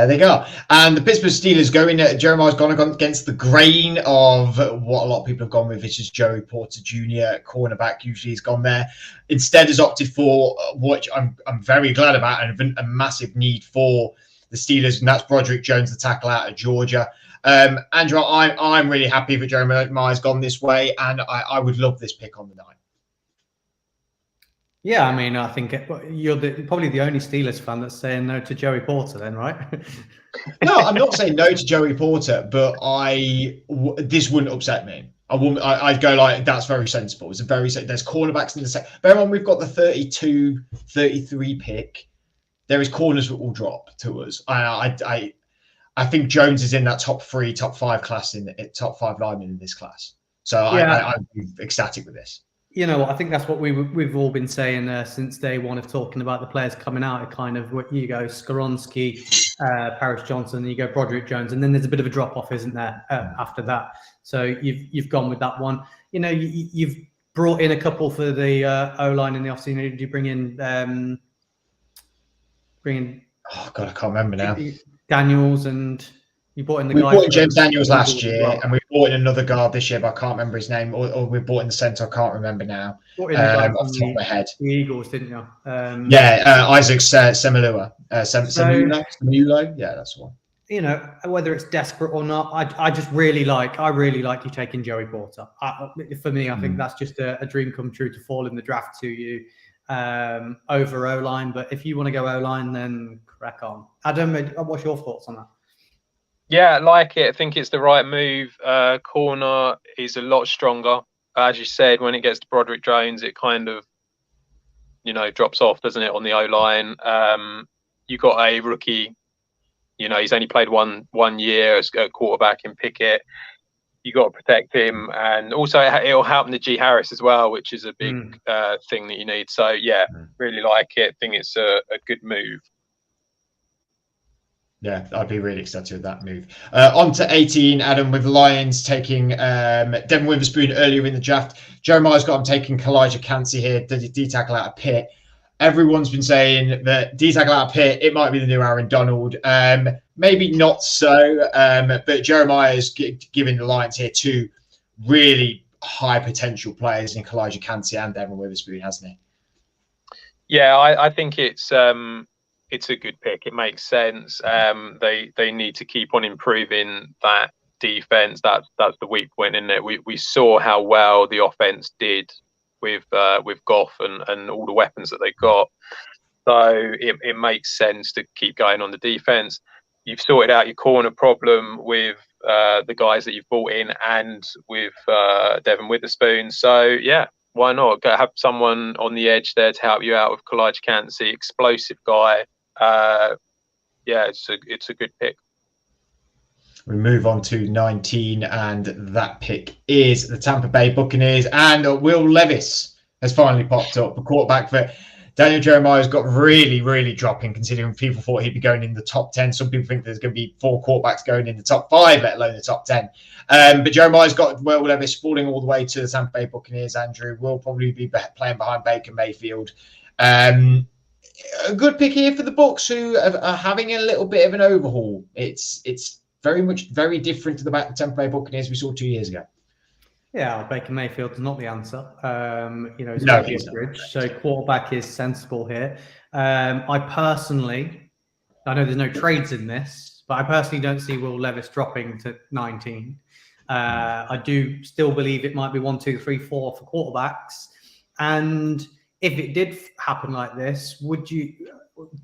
they go. And the Pittsburgh Steelers Jeremiah's gone against the grain of what a lot of people have gone with, which is Joey Porter Jr., cornerback. Usually he's gone there. Instead has opted for what I'm very glad about, and a massive need for the Steelers, and that's Broderick Jones, the tackle out of Georgia. Andrew, I'm really happy that Jeremiah's gone this way, and I would love this pick on the night. Yeah, I mean, I think you're probably the only Steelers fan that's saying no to Joey Porter, then, right? No, I'm not saying no to Joey Porter, but this wouldn't upset me. I'd go like, that's very sensible. There's cornerbacks in the second. Bear in mind, we've got the 32, 33 pick. There is corners that will drop to us. I think Jones is in that top 3, top 5 class top 5 linemen in this class. So yeah. I'm ecstatic with this. You know what? I think that's what we've all been saying since day one of talking about the players coming out. It kind of, you go Skoronski, Paris Johnson, you go Broderick Jones, and then there's a bit of a drop off, isn't there? After that, so you've gone with that one. You've brought in a couple for the O line in the offseason. Did you bring in? Oh God, I can't remember now. Daniels, and you bought in the guy. We bought in James Daniels last year, and we bought in another guard this year, but I can't remember his name. Or we bought in the centre, I can't remember now. Off the top of my head. The Eagles, didn't you? Isaac Semilua. Semilua? Yeah, that's the one. you know, whether it's desperate or not, I really like you taking Joey Porter. For me, I think that's just a dream come true to fall in the draft to you over O-line. But if you want to go O-line, then crack on. Adam, what's your thoughts on that? Yeah, I like it. I think it's the right move. Corner is a lot stronger. As you said, when it gets to Broderick Jones, it kind of, you know, drops off, doesn't it, on the O-line? You got a rookie. You know, he's only played one year as a quarterback in Pickett. You got to protect him, and also it'll help Najee Harris as well, which is a big thing that you need. So yeah, really like it. I think it's a good move. Yeah, I'd be really excited with that move. On to 18, Adam, with the Lions taking Devin Witherspoon earlier in the draft. Jeremiah's got him taking Kalijah Kancey here, D-tackle out of Pitt. Everyone's been saying that D-tackle out of Pitt, it might be the new Aaron Donald. Maybe not so, but Jeremiah is giving the Lions here two really high potential players in Kalijah Kancey and Devin Witherspoon, hasn't he? Yeah, I think it's a good pick. It makes sense. They need to keep on improving that defense. That's the weak point, isn't it? We saw how well the offense did with Goff and all the weapons that they got. So it makes sense to keep going on the defense. You've sorted out your corner problem with the guys that you've brought in and with Devin Witherspoon. So yeah, why not have someone on the edge there to help you out with Kalijah Kancey, explosive guy. Yeah, it's a good pick. We move on to 19, and that pick is the Tampa Bay Buccaneers, and Will Levis has finally popped up, a quarterback that Daniel Jeremiah has got really, really dropping, considering people thought he'd be going in the top 10. Some people think there's going to be 4 quarterbacks going in the top 5, let alone the top 10. But Jeremiah's got Will Levis falling all the way to the Tampa Bay Buccaneers. Andrew will probably be playing behind Baker Mayfield. A good pick here for the Bucs, who are having a little bit of an overhaul. It's very different to the Tampa Bay Buccaneers we saw 2 years ago. Yeah, Baker Mayfield's not the answer. You know, no, he's not. So quarterback is sensible here. I personally, I know there's no trades in this, but I personally don't see Will Levis dropping to 19. I do still believe it might be 1, 2, 3, 4 for quarterbacks. And if it did happen like this, do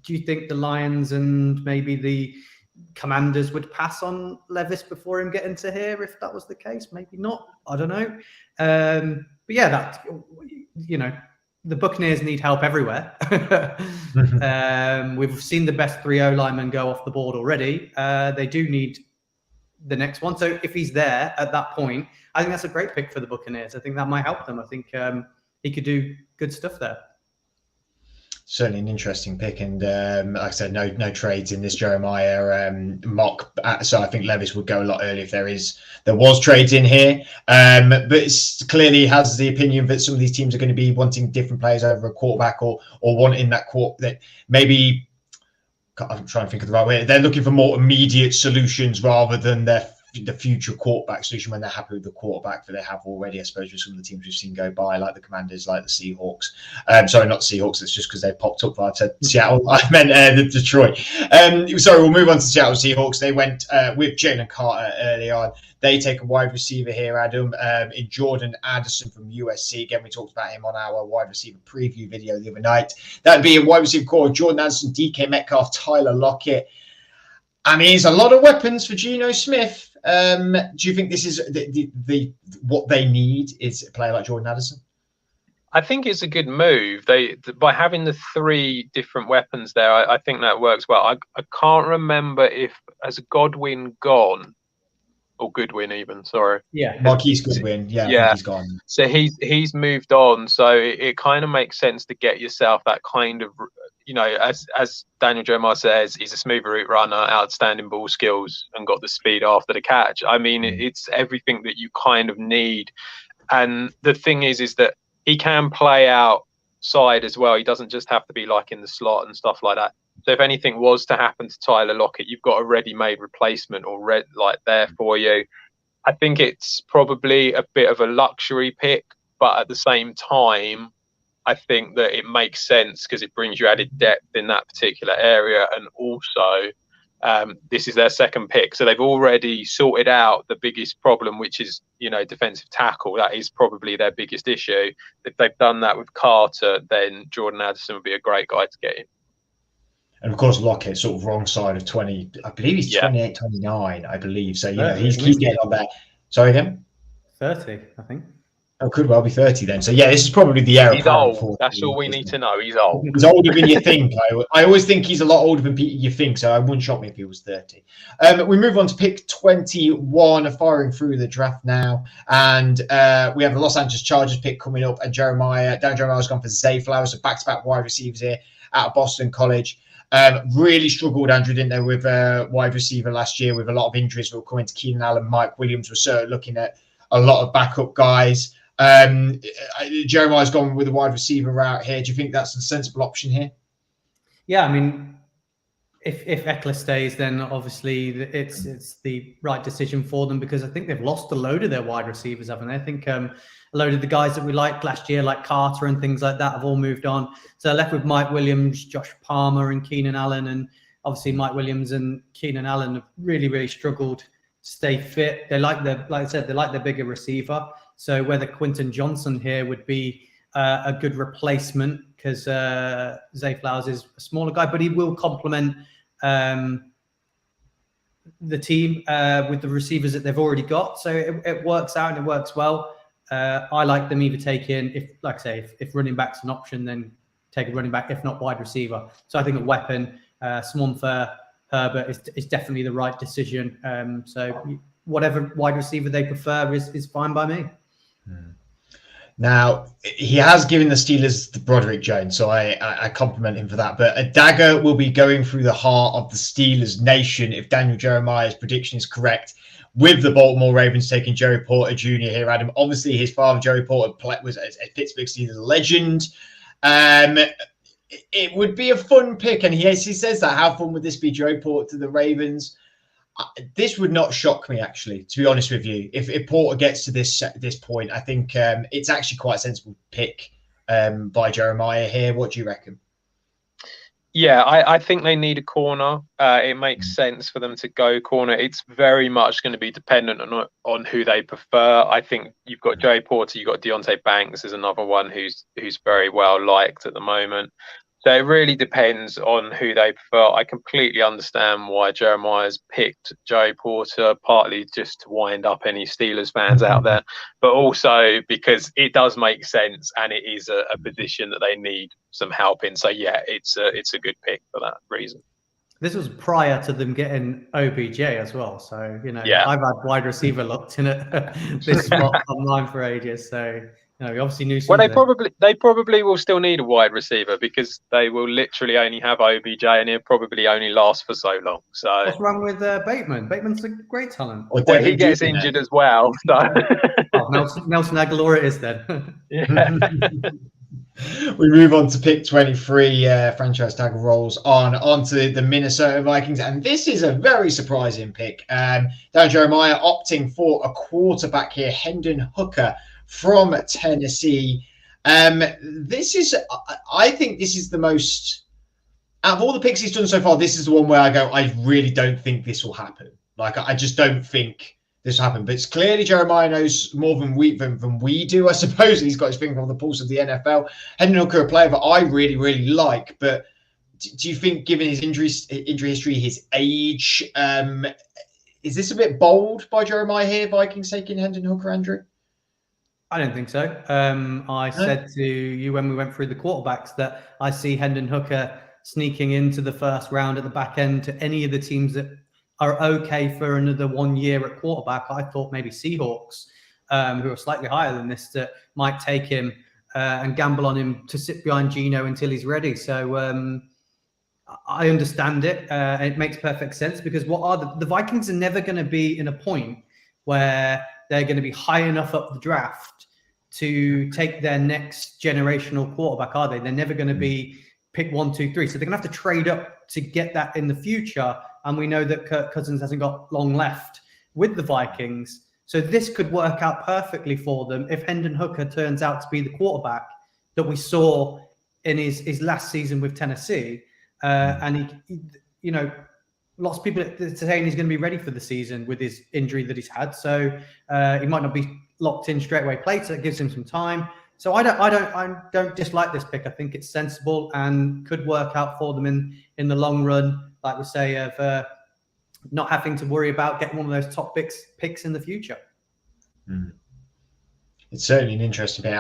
you think the Lions and maybe the Commanders would pass on Levis before him getting to here if that was the case? Maybe not. I don't know. But yeah, that, you know, the Buccaneers need help everywhere. We've seen the best 3 O-linemen go off the board already. They do need the next one. So if he's there at that point, I think that's a great pick for the Buccaneers. I think that might help them. I think he could do good stuff there. Certainly an interesting pick, and like I said, no trades in this Jeremiah mock. So I think Levis would go a lot earlier if there was trades in here. But it's clearly has the opinion that some of these teams are going to be wanting different players over a quarterback, or wanting that that maybe. I'm trying to think of the right way. They're looking for more immediate solutions rather than the future quarterback solution when they're happy with the quarterback that they have already, I suppose, with some of the teams we've seen go by, like the Commanders, like the Seahawks. Sorry, not Seahawks. It's just because they popped up. I said Seattle. I meant the Detroit. Sorry, we'll move on to Seattle Seahawks. They went with Jalen Carter early on. They take a wide receiver here, Adam, in Jordan Addison from USC. Again, we talked about him on our wide receiver preview video the other night. That'd be a wide receiver core: Jordan Addison, DK Metcalf, Tyler Lockett. I mean, it's a lot of weapons for Geno Smith. Do you think this is the what they need is a player like Jordan Addison? I think it's a good move. By having the 3 different weapons there, I think that works well. I can't remember if has Godwin gone or Goodwin even. Sorry. Yeah, Marquise Goodwin. Yeah, I think he's gone. So he's moved on. So it kind of makes sense to get yourself that kind of. You know, as Daniel Jeremiah says, he's a smooth route runner, outstanding ball skills, and got the speed after the catch. I mean, it's everything that you kind of need. And the thing is that he can play outside as well. He doesn't just have to be like in the slot and stuff like that. So if anything was to happen to Tyler Lockett, you've got a ready-made replacement or there for you. I think it's probably a bit of a luxury pick, but at the same time, I think that it makes sense because it brings you added depth in that particular area. And also, this is their second pick. So they've already sorted out the biggest problem, which is, defensive tackle. That is probably their biggest issue. If they've done that with Carter, then Jordan Addison would be a great guy to get in. And of course, Lockett sort of wrong side of 20. I believe he's 28, 29, I believe. So, he's getting on there. Sorry again? 30, I think. Oh, could well be 30 then. So, this is probably the era. He's old. That's all we need to know. He's old. He's older than you think. I always think he's a lot older than you think, so I wouldn't shock me if he was 30. We move on to pick 21, firing through the draft now. And we have the Los Angeles Chargers pick coming up. And Dan Jeremiah's gone for Zay Flowers, so back-to-back wide receivers here out of Boston College. Really struggled, Andrew, didn't they, with wide receiver last year with a lot of injuries that were coming to Keenan Allen. Mike Williams was certainly looking at a lot of backup guys. Jeremiah's gone with a wide receiver route here. Do you think that's a sensible option here? Yeah, I mean, if Eckler stays, then obviously it's the right decision for them, because I think they've lost a load of their wide receivers, haven't they? I think a load of the guys that we liked last year, like Carter and things like that, have all moved on. So they're left with Mike Williams, Josh Palmer, and Keenan Allen. And obviously Mike Williams and Keenan Allen have really, really struggled to stay fit. They like their bigger receiver. So whether Quentin Johnson here would be a good replacement, because Zay Flowers is a smaller guy, but he will complement the team with the receivers that they've already got. So it works out and it works well. I like them either taking, if running back's an option, then take a running back, if not wide receiver. So I think a weapon, someone for Herbert is definitely the right decision. So whatever wide receiver they prefer is fine by me. Now, he has given the Steelers the Broderick Jones, so I compliment him for that. But a dagger will be going through the heart of the Steelers nation if Daniel Jeremiah's prediction is correct, with the Baltimore Ravens taking Joey Porter Jr. here, Adam. Obviously, his father, Joey Porter, was a Pittsburgh Steelers legend. It would be a fun pick, and he says that. How fun would this be, Joey Porter to the Ravens? This would not shock me, actually, to be honest with you. If Porter gets to this point, I think it's actually quite a sensible pick by Jeremiah here. What do you reckon? Yeah, I think they need a corner. It makes sense for them to go corner. It's very much going to be dependent on who they prefer. I think you've got Joey Porter, you've got Deonte Banks is another one who's very well liked at the moment. So it really depends on who they prefer. I completely understand why Jeremiah's picked Joey Porter, partly just to wind up any Steelers fans out there, but also because it does make sense and it is a position that they need some help in. So yeah, it's a good pick for that reason. This was prior to them getting OBJ as well. So, yeah. I've had wide receiver looked in at this spot online for ages. So, we obviously knew something. Well, they probably will still need a wide receiver, because they will literally only have OBJ, and he'll probably only last for so long. So what's wrong with Bateman? Bateman's a great talent. Well, he gets injured as well. So Nelson Aguilar it is then. Yeah. We move on to pick 23. Franchise tag rolls onto the Minnesota Vikings, and this is a very surprising pick. Dan Jeremiah opting for a quarterback here, Hendon Hooker from Tennessee. I think this is the most, out of all the picks he's done so far, this is the one where I go, I really don't think this will happen. I just don't think this will happen. But it's clearly Jeremiah knows more than we do, I suppose. He's got his finger on the pulse of the NFL. Hendon Hooker, a player that I really, really like. But do you think, given his injury history, his age, is this a bit bold by Jeremiah here, Vikings taking Hendon Hooker, Andrew? I don't think so. I said to you when we went through the quarterbacks that I see Hendon Hooker sneaking into the first round at the back end to any of the teams that are okay for another 1 year at quarterback. I thought maybe Seahawks, who are slightly higher than this, that might take him and gamble on him to sit behind Geno until he's ready. So I understand it. It makes perfect sense, because the Vikings are never going to be in a point where they're going to be high enough up the draft to take their next generational quarterback, are they? They're never going to be pick 1, 2, 3. So they're going to have to trade up to get that in the future. And we know that Kirk Cousins hasn't got long left with the Vikings. So this could work out perfectly for them if Hendon Hooker turns out to be the quarterback that we saw in his last season with Tennessee. And he lots of people are saying he's going to be ready for the season with his injury that he's had. So he might not be locked in straight away play, so it gives him some time. So I don't dislike this pick. I think it's sensible and could work out for them in the long run, like we say, of not having to worry about getting one of those top picks in the future. It's certainly an interesting pick.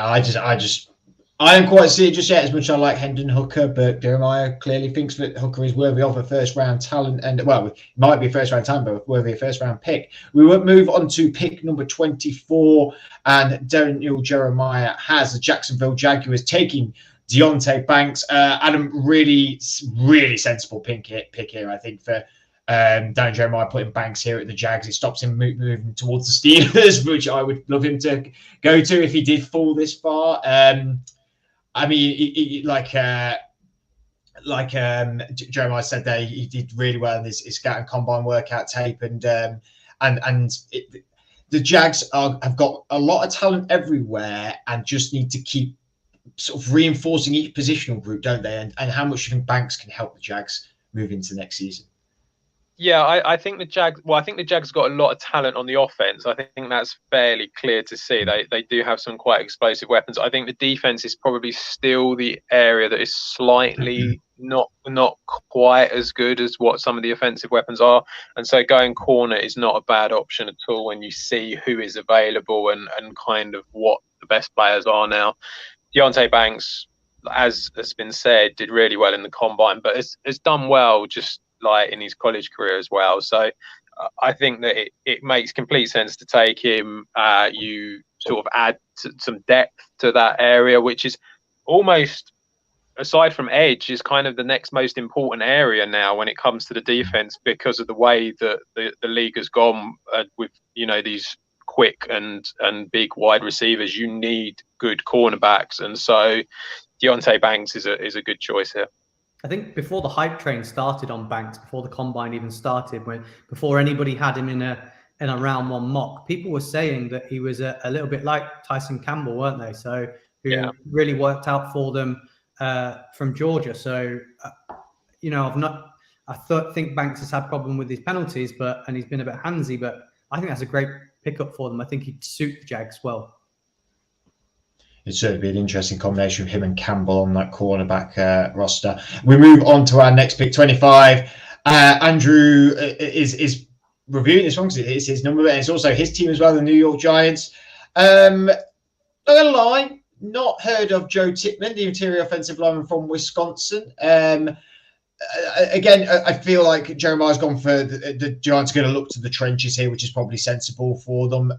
I don't quite see it just yet as much as I like Hendon Hooker, but Jeremiah clearly thinks that Hooker is worthy of a first-round talent, and well, it might be a first-round talent, but worthy of a first-round pick. We will move on to pick number 24, and Daniel Jeremiah has the Jacksonville Jaguars taking Deonte Banks. Adam, really sensible pick here, I think, for Daniel Jeremiah putting Banks here at the Jags. It stops him moving towards the Steelers, which I would love him to go to if he did fall this far. I mean, Jeremiah said there, he did really well in his scout and combine workout tape, and the Jags have got a lot of talent everywhere, and just need to keep sort of reinforcing each positional group, don't they? And how much do you think Banks can help the Jags move into next season? Yeah, I think the Jags. Well, I think the Jags got a lot of talent on the offense. I think that's fairly clear to see. They do have some quite explosive weapons. I think the defense is probably still the area that is slightly not quite as good as what some of the offensive weapons are. And so going corner is not a bad option at all when you see who is available and kind of what the best players are now. Deonte Banks, as has been said, did really well in the combine, but has done well just like in his college career as well. So I think that it makes complete sense to take him. You sort of add some depth to that area, which is almost, aside from edge, is kind of the next most important area now when it comes to the defense, because of the way that the league has gone with, these quick and big wide receivers. You need good cornerbacks, and so Deonte Banks is a good choice here. I think before the hype train started on Banks, before the combine even started, before anybody had him in a round one mock, people were saying that he was a little bit like Tyson Campbell, weren't they? So who really worked out for them from Georgia. So I think Banks has had problem with his penalties, and he's been a bit handsy, but I think that's a great pickup for them. I think he'd suit the Jags well. It'd certainly be an interesting combination of him and Campbell on that cornerback roster. We move on to our next pick, 25. Andrew is reviewing this one because it's his number, and it's also his team as well, the New York Giants. Not gonna lie, not heard of Joe Tippmann, the interior offensive lineman from Wisconsin. Again, I feel like Jeremiah's gone for the Giants are going to look to the trenches here, which is probably sensible for them.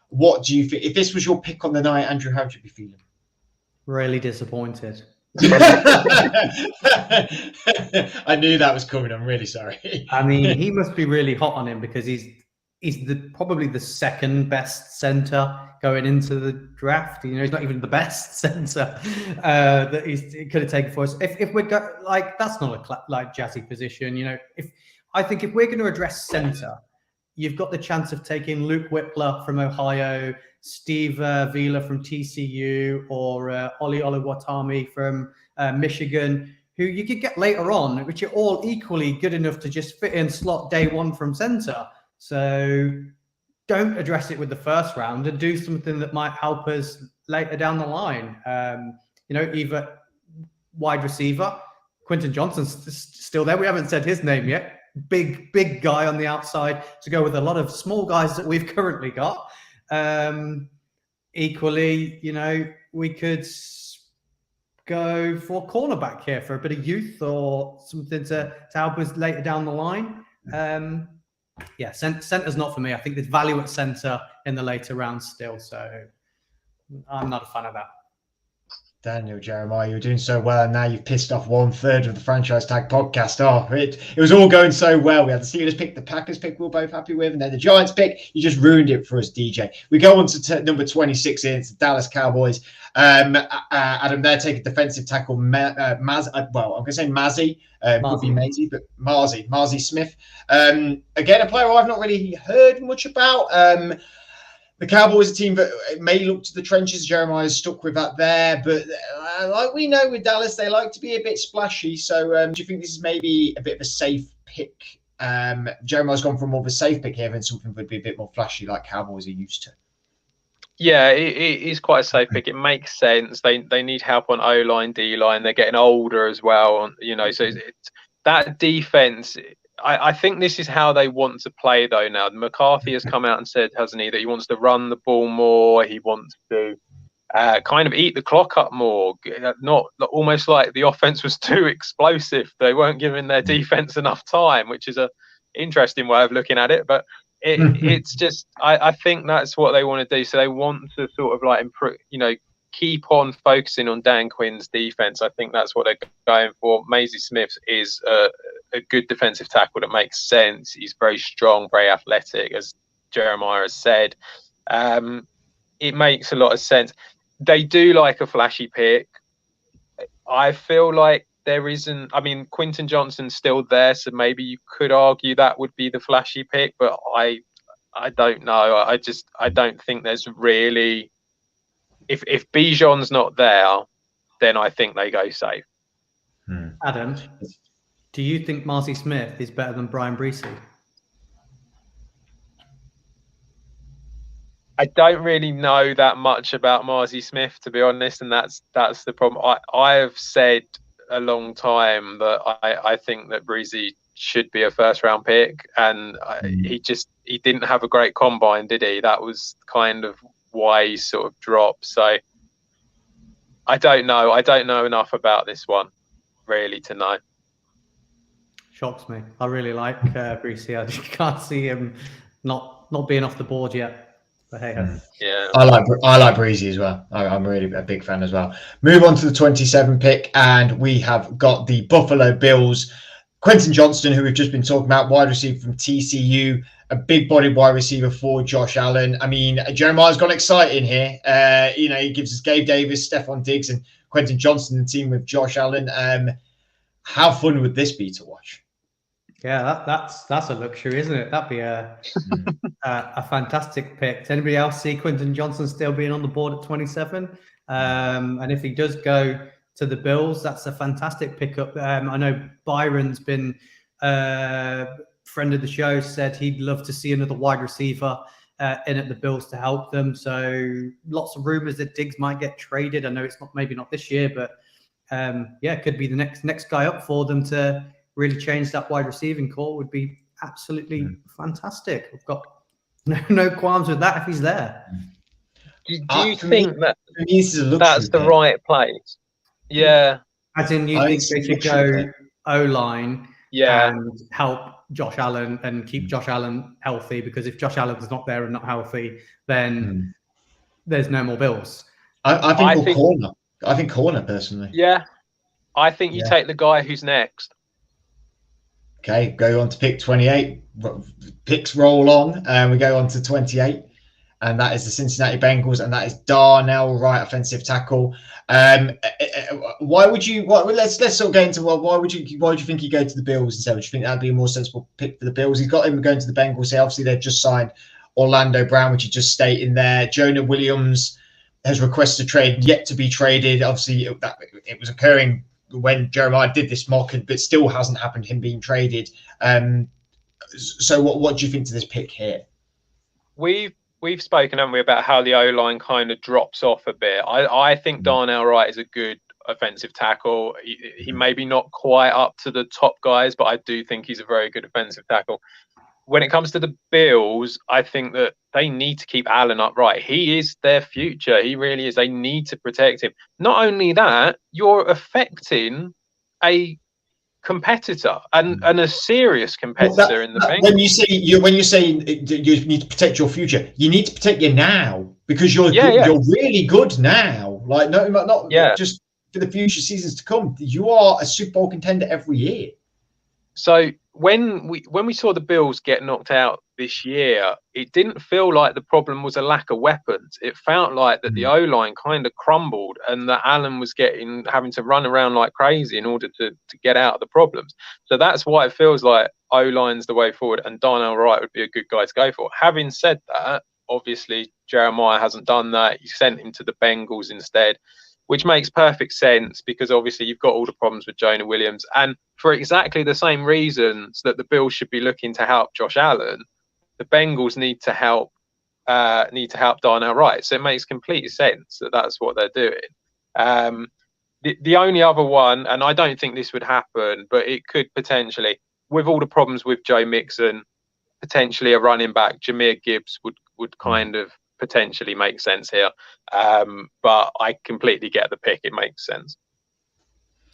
What do you think? If this was your pick on the night, Andrew, how would you be feeling? Really disappointed. I knew that was coming. I'm really sorry. I mean, he must be really hot on him because he's probably the second best center going into the draft. He's not even the best center that he could have taken for us. If we're that's not a jazzy position. I think if we're going to address center, you've got the chance of taking Luke Whippler from Ohio, Steve Vila from TCU, or Oli Oluwatimi from Michigan, who you could get later on, which are all equally good enough to just fit in slot day one from center. So don't address it with the first round and do something that might help us later down the line. Either wide receiver, Quentin Johnson's still there. We haven't said his name yet. Big guy on the outside to go with a lot of small guys that we've currently got. Equally, we could go for cornerback here for a bit of youth or something to help us later down the line. Center's not for me. I think there's value at center in the later rounds still, so I'm not a fan of that. Daniel Jeremiah, you're doing so well, and now you've pissed off 1/3 of the Franchise Tag podcast. It was all going so well. We had the Steelers pick, the Packers pick, we were both happy with, and then the Giants pick. You just ruined it for us, DJ. We go on to number 26 here. It's the Dallas Cowboys. Adam, they're taking defensive tackle I'm going to say Mazzy. Could be Maisie, but Marzi Smith. Again, a player I've not really heard much about. The Cowboys are a team that may look to the trenches. Jeremiah's stuck with that there. But like we know with Dallas, they like to be a bit splashy. So do you think this is maybe a bit of a safe pick Jeremiah's gone for more of a safe pick here and something would be a bit more flashy like Cowboys are used to. Yeah, it is quite a safe pick. It makes sense. They need help on O-line, D-line. They're getting older as well, you know. So that defense. I think this is how they want to play, though. Now McCarthy has come out and said, hasn't he, that he wants to run the ball more. He wants to kind of eat the clock up more. Not almost like the offense was too explosive. They weren't giving their defense enough time, which is a interesting way of looking at it. But it's just, I think that's what they want to do. So they want to sort of like improve, you know, keep on focusing on Dan Quinn's defense. I think that's what they're going for. Maisie Smith is a good defensive tackle that makes sense. He's very strong, very athletic, as Jeremiah has said. It makes a lot of sense. They do like a flashy pick. I feel like there isn't. I mean, Quinton Johnson's still there, so maybe you could argue that would be the flashy pick. But I don't know. I don't think there's really. If Bijan's not there, then I think they go safe. Adam, do you think Marcy Smith is better than Brian Breesy? I don't really know that much about Marcy Smith, to be honest, and that's the problem. I have said a long time that I think that Breesy should be a first round pick, and he didn't have a great combine, did he? That was kind of why he sort of dropped. So I don't know. I don't know enough about this one really to know. Shocks me. I really like Breesy. I just can't see him not being off the board yet. But hey, yeah, I like Breesy as well. I'm really a big fan as well. Move on to the 27 pick, and we have got the Buffalo Bills. Quentin Johnston, who we've just been talking about, wide receiver from TCU, a big-bodied wide receiver for Josh Allen. I mean, Jeremiah's gone exciting here. You know, he gives us Gabe Davis, Stephon Diggs, and Quentin Johnston, the team with Josh Allen. How fun would this be to watch? Yeah, that's a luxury, isn't it? That'd be a fantastic pick. Does anybody else see Quentin Johnston still being on the board at 27? And if he does go to the Bills, that's a fantastic pickup. I know Byron's been friend of the show, said he'd love to see another wide receiver in at the Bills to help them. So lots of rumors that Diggs might get traded. I know it's maybe not this year, but yeah, it could be the next guy up for them to really change that wide receiving core. Would be absolutely fantastic. I've got no qualms with that if he's there. Do you think that's the right place? Yeah. As in, you think they should go O-line and help Josh Allen and keep Josh Allen healthy? Because if Josh Allen's not there and not healthy, then there's no more Bills. I think corner. I think corner, personally. Yeah. I think you take the guy who's next. Okay, go on to pick 28. Picks roll on, and we go on to 28. And that is the Cincinnati Bengals, and that is Darnell Wright, offensive tackle. Why would you? Let's sort of get into why would you think he'd go to the Bills instead? Would you think that'd be a more sensible pick for the Bills? He's got him going to the Bengals. So obviously, they've just signed Orlando Brown, which you just state in there. Jonah Williams has requested a trade, yet to be traded. Obviously, it was occurring when Jeremiah did this mock, but still hasn't happened. Him being traded. So what do you think to this pick here? We've spoken, haven't we, about how the O-line kind of drops off a bit. I think Darnell Wright is a good offensive tackle. He maybe not quite up to the top guys, but I do think he's a very good offensive tackle. When it comes to the Bills, I think that they need to keep Allen upright. He is their future. He really is. They need to protect him. Not only that, you're affecting a competitor and a serious competitor in the Bengals. When you say you need to protect your future, you need to protect you now, because you're really good now. Like not just for the future seasons to come. You are a Super Bowl contender every year. So when we saw the Bills get knocked out this year, it didn't feel like the problem was a lack of weapons. It felt like that the O-line kind of crumbled and that Allen was having to run around like crazy in order to get out of the problems. So that's why it feels like O-line's the way forward, and Darnell Wright would be a good guy to go for. Having said that, obviously Jeremiah hasn't done that. He sent him to the Bengals instead. which makes perfect sense because obviously you've got all the problems with Jonah Williams, and for exactly the same reasons that the Bills should be looking to help Josh Allen, the Bengals need to help Darnell Wright. So it makes complete sense that that's what they're doing. The only other one, and I don't think this would happen, but it could potentially, with all the problems with Joe Mixon, potentially a running back, Jahmyr Gibbs would kind of potentially make sense here. But I completely get the pick. It makes sense.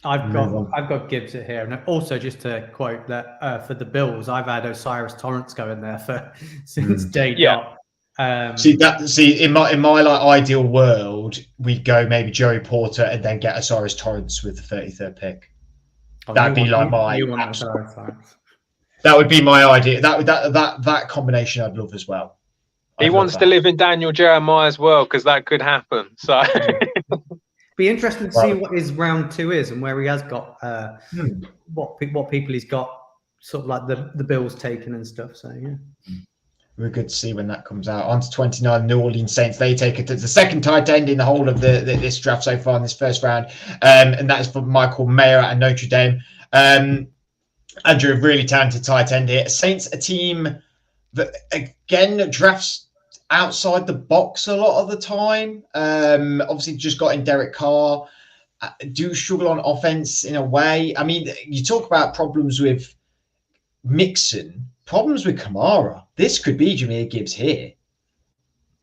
I've got Gibbs here, and also just to quote that for the Bills, I've had Osiris Torrance going there since day dot. See, in my like ideal world, we'd go maybe Joey Porter and then get Osiris Torrance with the 33rd pick. That'd be like my. That would be my idea. That combination I'd love as well. He wants to live in Daniel Jeremiah's world because that could happen. So be interesting to see what his round 2 is and where he has got what people he's got, sort of like the Bills taken and stuff. So yeah. We're good to see when that comes out. On to 29, New Orleans Saints. They take it to the second tight end in the whole of this draft so far in this first round. And that is for Michael Mayer at Notre Dame. Andrew, a really talented tight end here. Saints, a team that, again, drafts outside the box a lot of the time. Obviously, just got in Derek Carr. Do struggle on offense in a way. I mean, you talk about problems with Mixon. Problems with Kamara. This could be Jahmyr Gibbs here.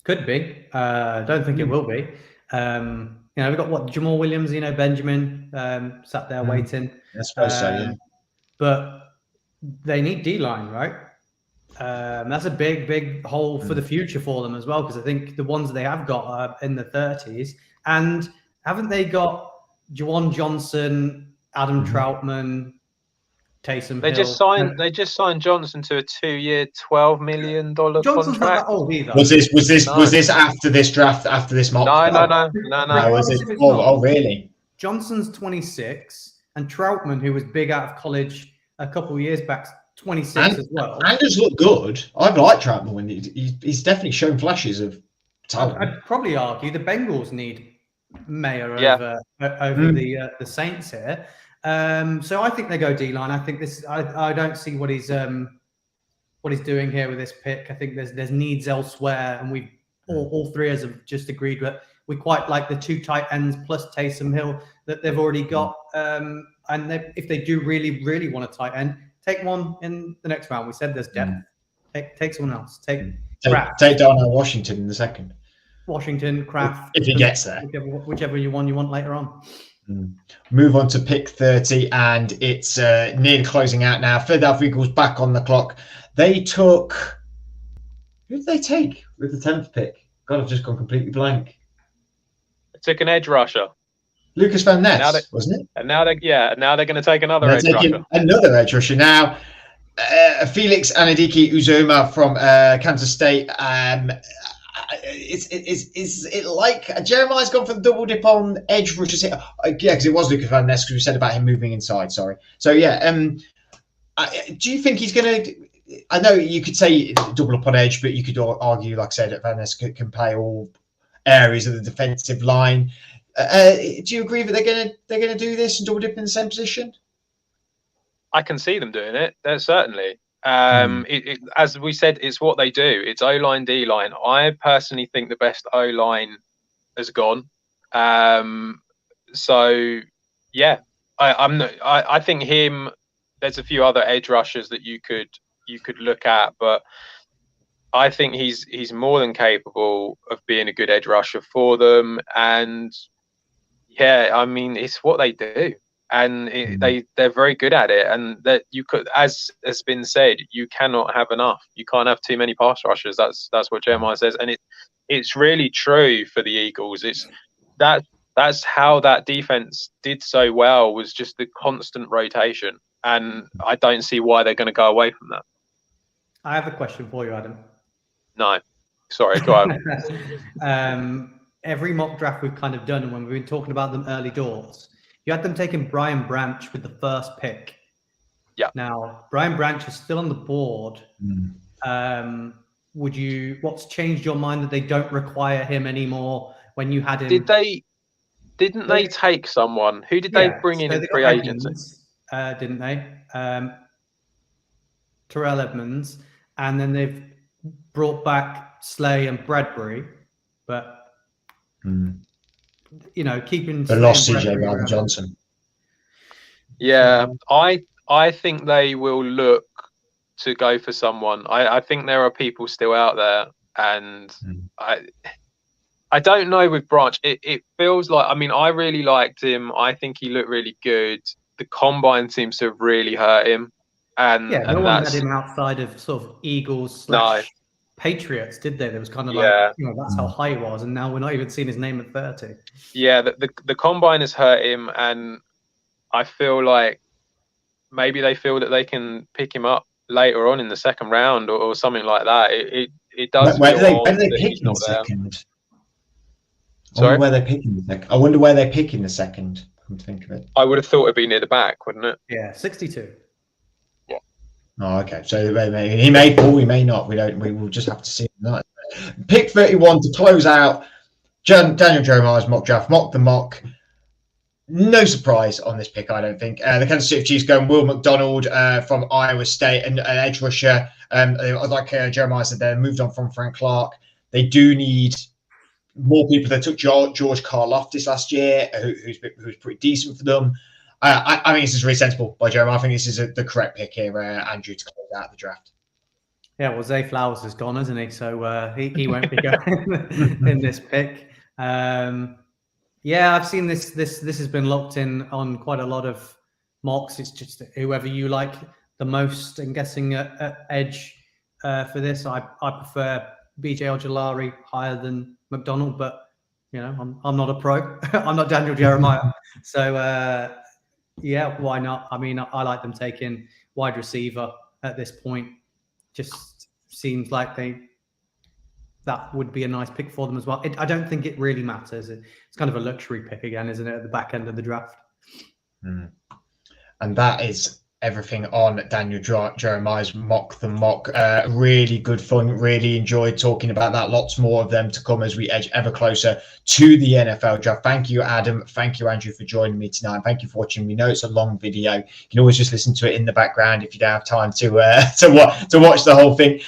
Could be. Don't think it will be. We've got Jamal Williams, Benjamin sat there waiting. I suppose so, yeah. But they need D-line, right? That's a big hole for the future for them as well, because I think the ones they have got are in the 30s. And haven't they got Juwan Johnson, Adam Troutman, Taysom Hill? They just signed Johnson to a 2-year, $12 million Johnson's contract. not that old either. Was this after this draft? After this mock? No. Was it? Oh, really? Johnson's 26, and Troutman, who was big out of college a couple of years back, 26 as well. And has looked good. I've liked Troutman when he's definitely shown flashes of talent. I'd probably argue the Bengals need Mayer over the Saints here. So I think they go D-line. I think this. I don't see what he's doing here with this pick. I think there's needs elsewhere, and we all three of us have just agreed that we quite like the 2 tight ends plus Taysom Hill that they've already got. And if they do really want a tight end, take one in the next round. We said there's depth. Take someone else. Take Darnell Washington in the second. Washington, Kraft. If he gets there. Whichever you want later on. Move on to pick 30, and it's nearly closing out now. Philadelphia Eagles back on the clock. They took... Who did they take with the 10th pick? God, I've just gone completely blank. They took an edge rusher. Lucas Van Ness, wasn't it? And now they're going to take another edge rusher. Another edge rusher. Now, Felix Anadike-Uzomah from Kansas State. Is it like Jeremiah's gone for the double dip on edge rushers here? Yeah, because it was Lucas Van Ness, because we said about him moving inside. Sorry. So yeah, do you think he's going to? I know you could say double up on edge, but you could argue, like I said, that Van Ness can play all areas of the defensive line. Do you agree that they're going to do this and double dip in the same position? I can see them doing it. They're certainly. As we said, it's what they do. It's O-line, D-line. I personally think the best O-line has gone. So yeah, I think him. There's a few other edge rushers that you could look at, but I think he's more than capable of being a good edge rusher for them. And yeah, I mean, it's what they do. And they're very good at it, and that you could, as has been said, you cannot have enough. You can't have too many pass rushers. That's what Jeremiah says, and it's really true for the Eagles. That's how that defense did so well, was just the constant rotation, and I don't see why they're going to go away from that. I have a question for you, Adam. No, sorry, go on. Every mock draft we've kind of done, and when we've been talking about them early doors, you had them taking Brian Branch with the first pick. Yeah. Now, Brian Branch is still on the board. What's changed your mind that they don't require him anymore when you had him? Did they didn't they take someone? Who did they bring in they free got agency? Edmonds, didn't they? Terrell Edmonds, and then they've brought back Slay and Bradbury, but you know, keeping They Slay lost and CJ Bradbury Gardner around. Johnson. Yeah, I think they will look to go for someone. I think there are people still out there, and I don't know with Branch. It feels like, I mean, I really liked him. I think he looked really good. The combine seems to have really hurt him, and Yeah, no and one had that's him outside of sort of Eagles no. / Patriots, did they? There was kind of Yeah. like, you know, that's how high he was, and now we're not even seeing his name at 30. Yeah, the combine has hurt him, and I feel like maybe they feel that they can pick him up later on in the second round or something like that. It does Where feel do odd they that pick he's in not the there. second? I Sorry? wonder where they're picking the second. I wonder where they're picking the second. Come to think of it. I would have thought it'd be near the back, wouldn't it? Yeah, 62. Oh, okay. So he may fall, he may not. We will just have to see tonight. Pick 31 to close out Daniel Jeremiah's mock draft. Mock the mock. No surprise on this pick, I don't think. The Kansas City Chiefs going Will McDonald from Iowa State, and an edge rusher. Like Jeremiah said, they moved on from Frank Clark. They do need more people. They took George Karlaftis last year, who's pretty decent for them. I think this is really sensible by Jeremiah. I think this is the correct pick here, Andrew, to close out the draft. Yeah, well, Zay Flowers is gone, isn't he? So he won't be going in this pick. Yeah, I've seen this. This has been locked in on quite a lot of mocks. It's just whoever you like the most. I'm guessing at edge for this. I prefer BJ Ojolari higher than McDonald, but you know, I'm not a pro. I'm not Daniel Jeremiah. So yeah, why not? I mean, I like them taking wide receiver at this point. Just seems like that would be a nice pick for them as well. I don't think it really matters. It's kind of a luxury pick again, isn't it, at the back end of the draft? And that is everything on Daniel Jeremiah's Mock the Mock. Really good fun. Really enjoyed talking about that. Lots more of them to come as we edge ever closer to the NFL draft. Thank you, Adam. Thank you, Andrew, for joining me tonight. Thank you for watching. We know it's a long video. You can always just listen to it in the background if you don't have time to watch the whole thing.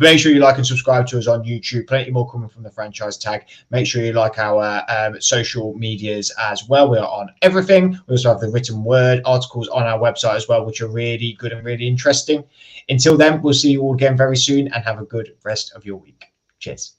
Make sure you like and subscribe to us on YouTube. Plenty more coming from the Franchise Tag. Make sure you like our social medias as well. We are on everything. We also have the written word articles on our website as well, which are really good and really interesting. Until then, we'll see you all again very soon, and have a good rest of your week. Cheers.